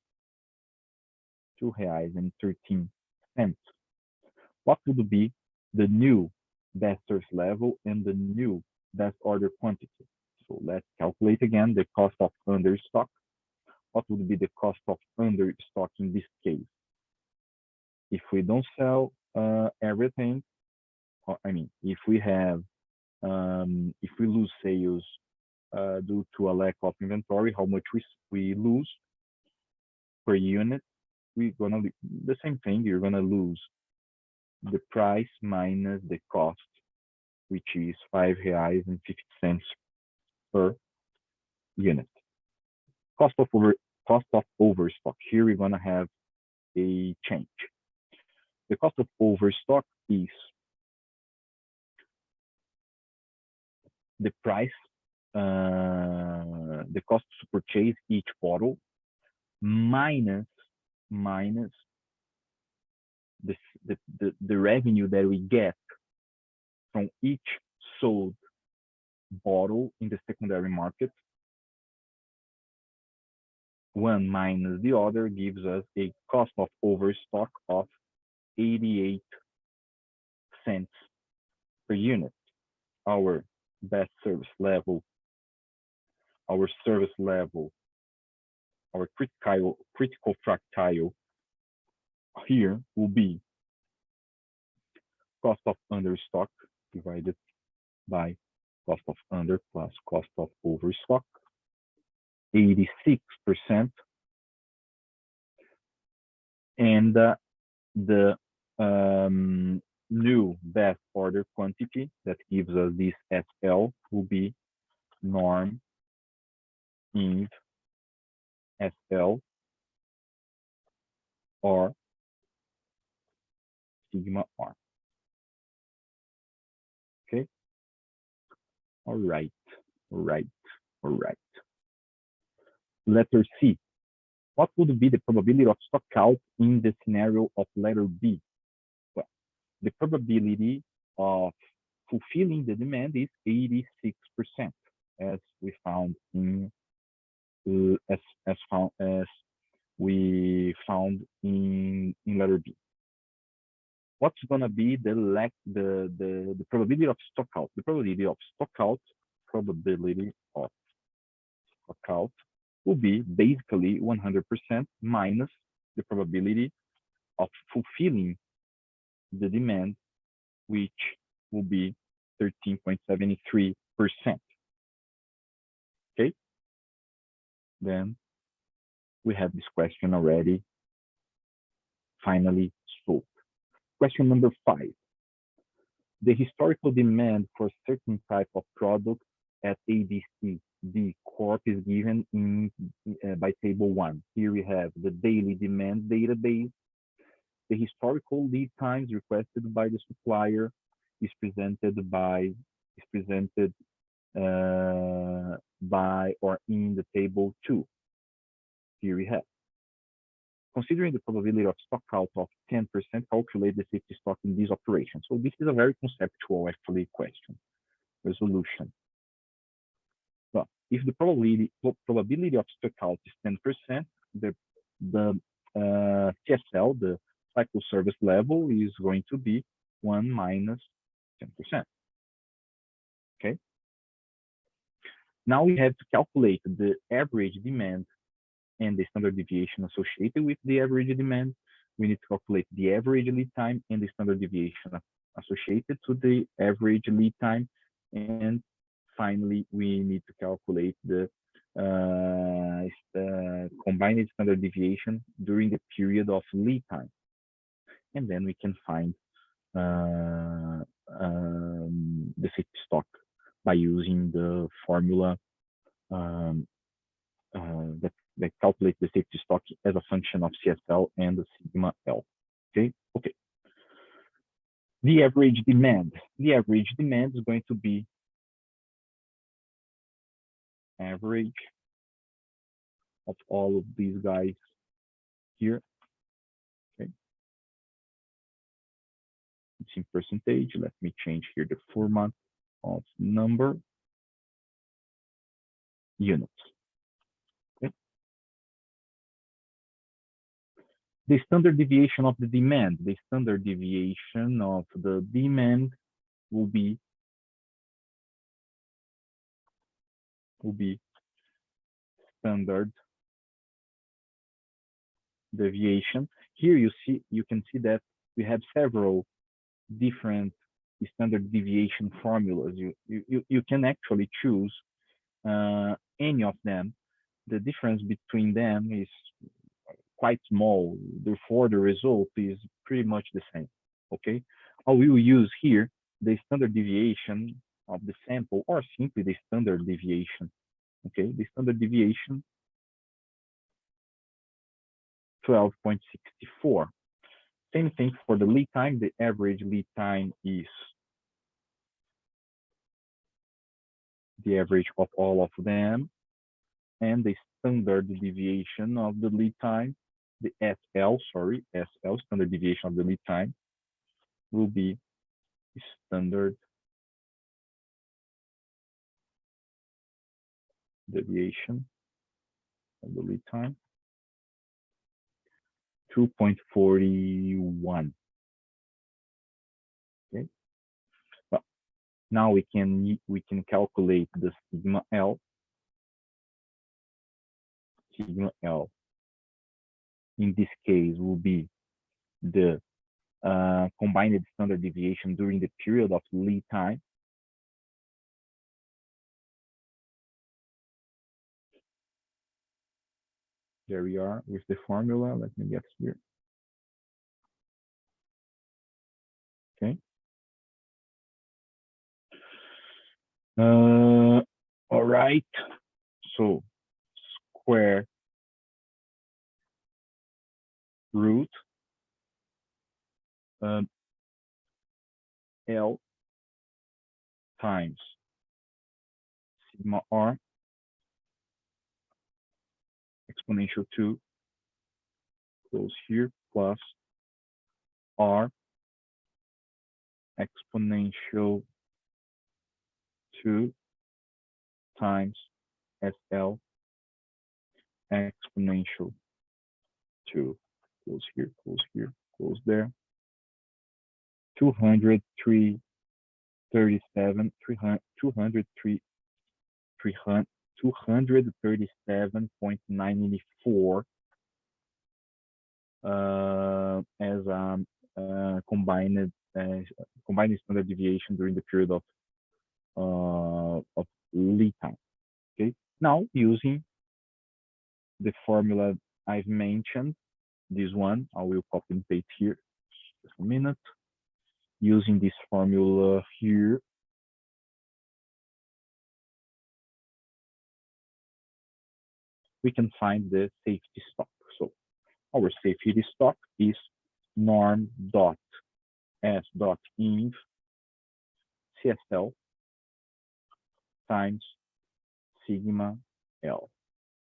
What would be the new best service level and the new best order quantity? So let's calculate again the cost of understock. What would be the cost of understock in this case? If we don't sell everything, if we have, if we lose sales due to a lack of inventory, how much we lose per unit? We're gonna the same thing. You're gonna lose the price minus the cost, which is R$ 5.50 per unit. Cost of overstock. Here we're gonna have a change. The cost of overstock is the price, the cost to purchase each bottle minus the revenue that we get from each sold bottle in the secondary market. One minus the other gives us a cost of overstock of 88 cents per unit. Our best service level, our critical fractile here will be cost of understock divided by cost of under plus cost of overstock, 86%, and the new best order quantity that gives us this SL will be norm inv SL or sigma R. Okay. All right. Letter C. What would be the probability of stock out in the scenario of letter B? Well, the probability of fulfilling the demand is 86%, as we found in as we found in letter B. What's going to be the probability of stock out? The probability of stock out will be basically 100% minus the probability of fulfilling the demand, which will be 13.73%. Okay? Then we have this question already finally solved. Question number 5. The historical demand for certain type of product at ABC D Corp is given by table 1. Here we have the daily demand database. The historical lead times requested by the supplier is presented by or in the table 2. Here we have. Considering the probability of stock out of 10%, calculate the safety stock in this operation. So this is a very conceptual, actually, question. Resolution. Well, if the probability of stock out is 10%, the CSL, the cycle service level, is going to be 1 minus 10%. Okay. Now we have to calculate the average demand and the standard deviation associated with the average demand. We need to calculate the average lead time and the standard deviation associated to the average lead time. And finally, we need to calculate the combined standard deviation during the period of lead time. And then we can find the safety stock by using the formula that calculates the safety stock as a function of CSL and the sigma L. Okay. The average demand. The average demand is going to be average of all of these guys here. Okay. It's in percentage. Let me change here the format of number units. The standard deviation of the demand. The standard deviation of the demand will be standard deviation. Here you can see that we have several different standard deviation formulas. You can actually choose any of them. The difference between them is quite small, therefore the result is pretty much the same. Okay, I will use here the standard deviation of the sample, or simply the standard deviation. Okay, the standard deviation 12.64. Same thing for the lead time. The average lead time is the average of all of them, and the standard deviation of the lead time, the SL, standard deviation of the lead time, will be standard deviation of the lead time, 2.41. Okay. Well, now we can calculate the sigma L. Sigma L in this case will be the combined standard deviation during the period of lead time. There we are with the formula. Let me get here. Okay. All right. So square root L times sigma R exponential 2 close here plus R exponential 2 times SL exponential 2. Close here, close there. 203, 37, 237.94 as combined standard deviation during the period of lead time. Okay. Now using the formula I've mentioned, this one I will copy and paste here. Just a minute. Using this formula here, we can find the safety stock. So our safety stock is norm dot s dot inv CSL times sigma L.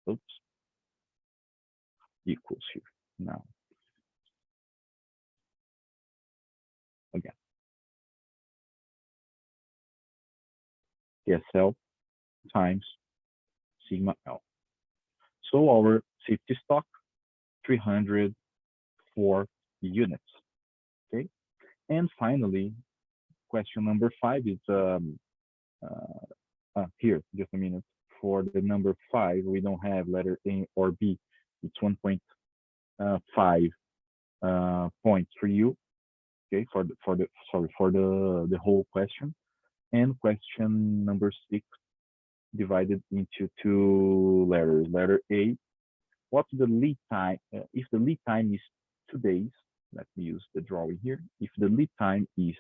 Oops. Equals here. Now, again, CSL times sigma L. So our safety stock, 304 units. Okay. And finally, question number 5 is here, just a minute. For the number 5, we don't have letter A or B. It's 1.5 points for you. Okay, for the whole question. And question number 6 divided into 2 letters. Letter A, what's the lead time? If the lead time is 2 days, let me use the drawing here. If the lead time is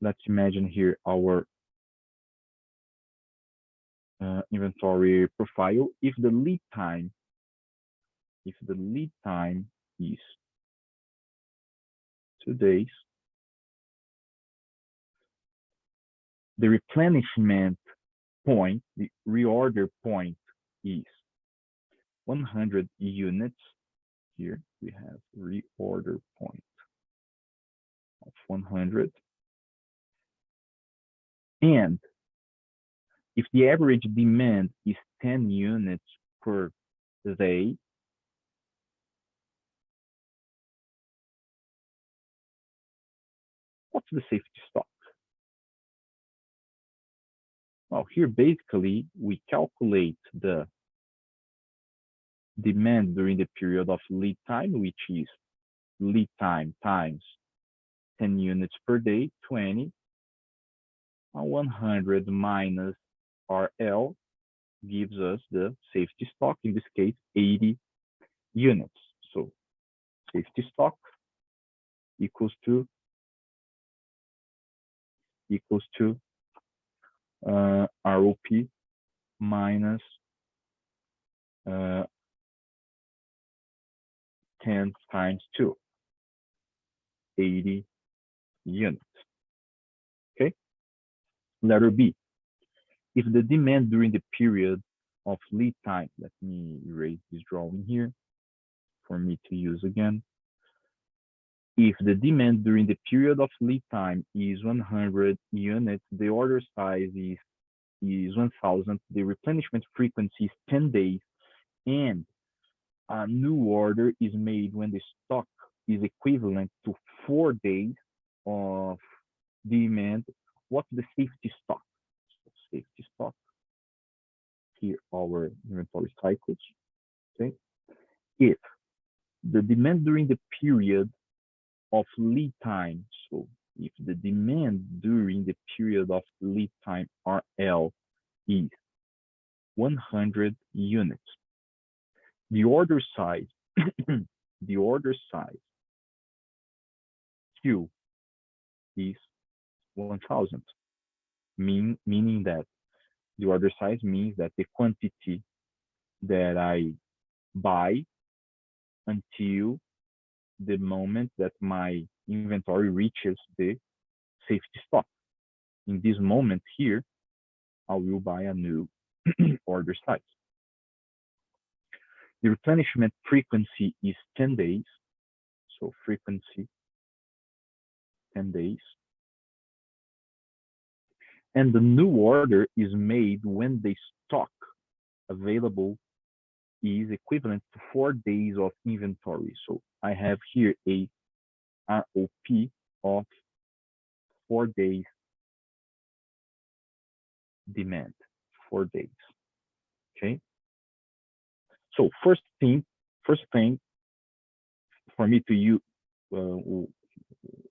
let's imagine here our inventory profile. If the lead time is 2 days, the replenishment point, the reorder point is 100 units. Here we have reorder point of 100. And if the average demand is 10 units per day, what's the safety stock? Well, here basically we calculate the demand during the period of lead time, which is lead time times 10 units per day, 20, 100 minus RL gives us the safety stock, in this case, 80 units. So safety stock equals to ROP minus 10 times 2, 80 units. Okay. Letter B. If the demand during the period of lead time, let me erase this drawing here for me to use again. If the demand during the period of lead time is 100 units, the order size is 1,000, the replenishment frequency is 10 days, and a new order is made when the stock is equivalent to 4 days of demand. What's the safety stock? Safety stock. Here our inventory cycles. Okay. If the demand during the period of lead time, so if the demand during the period of lead time RL is 100 units, the order size Q is 1,000, meaning that the order size means that the quantity that I buy until the moment that my inventory reaches the safety stock. In this moment here, I will buy a new order size. The replenishment frequency is 10 days. So frequency, 10 days. And the new order is made when the stock available is equivalent to 4 days of inventory. So I have here a ROP of 4 days demand, 4 days. Okay. So first thing for me to use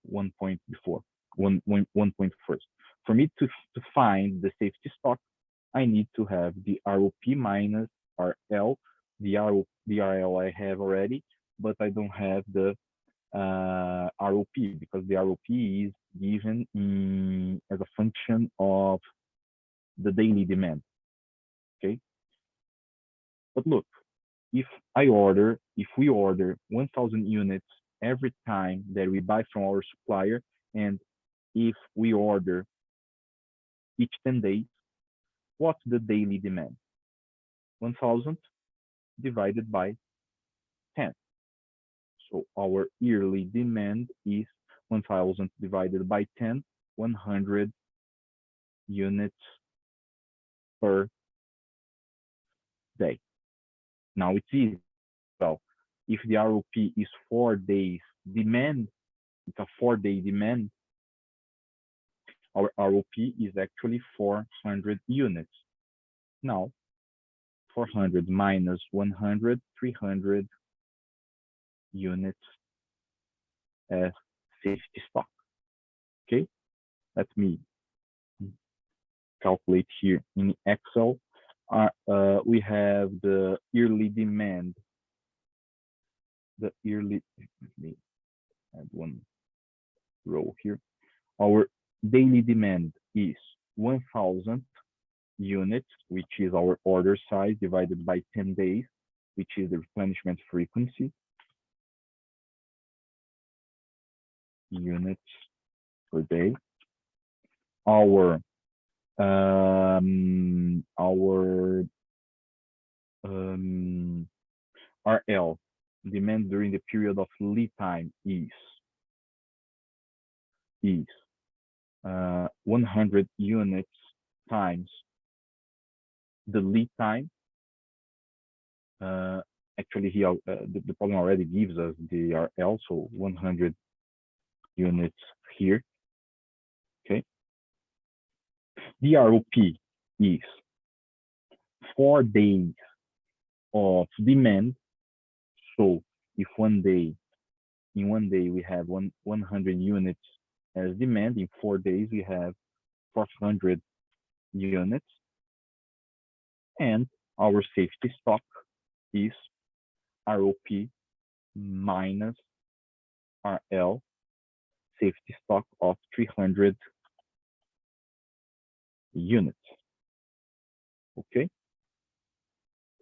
one point first. For me to find the safety stock, I need to have the ROP minus RL. The RL I have already, but I don't have the ROP because the ROP is given as a function of the daily demand. Okay. But look, if we order 1,000 units every time that we buy from our supplier, and if we order each 10 days, what's the daily demand? 1,000 divided by 10. So our yearly demand is 1,000 divided by 10, 100 units per day. Now it's easy. Well, if the ROP is 4 days demand, it's a 4-day demand, our ROP is actually 400 units. Now, 400 minus 100, 300 units as safety stock. Okay, let me calculate here in Excel. We have the yearly demand. Let me add one row here. Our daily demand is 1,000 units, which is our order size divided by 10 days, which is the replenishment frequency. Units per day. Our RL, demand during the period of lead time, is 100 units times the lead time. Actually, here the problem already gives us the RL, so 100 units here. Okay. The ROP is 4 days of demand. So if in one day we have 100 units as demand, in 4 days we have 400 units, and our safety stock is ROP minus RL, safety stock of 300 units. Okay,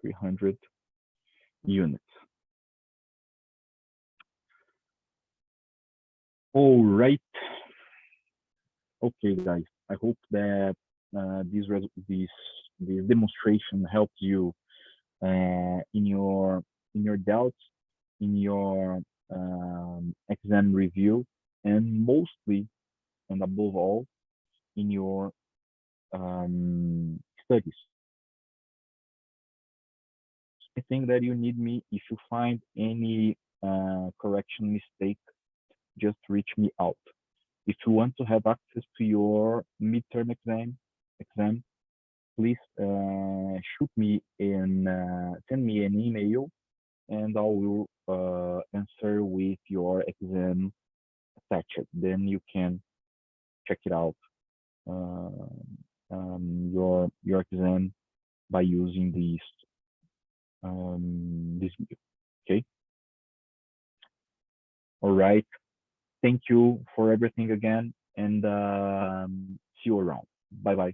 300 units. All right. Okay, guys. I hope that this demonstration helped you in your doubts, in your exam review, and mostly and above all in your studies. I think that you need me. If you find any correction mistake, just reach me out. If you want to have access to your midterm exam, please shoot me and send me an email, and I will answer with your exam attached. Then you can check it out, your exam by using this video. Okay. All right. Thank you for everything again, and see you around. Bye bye.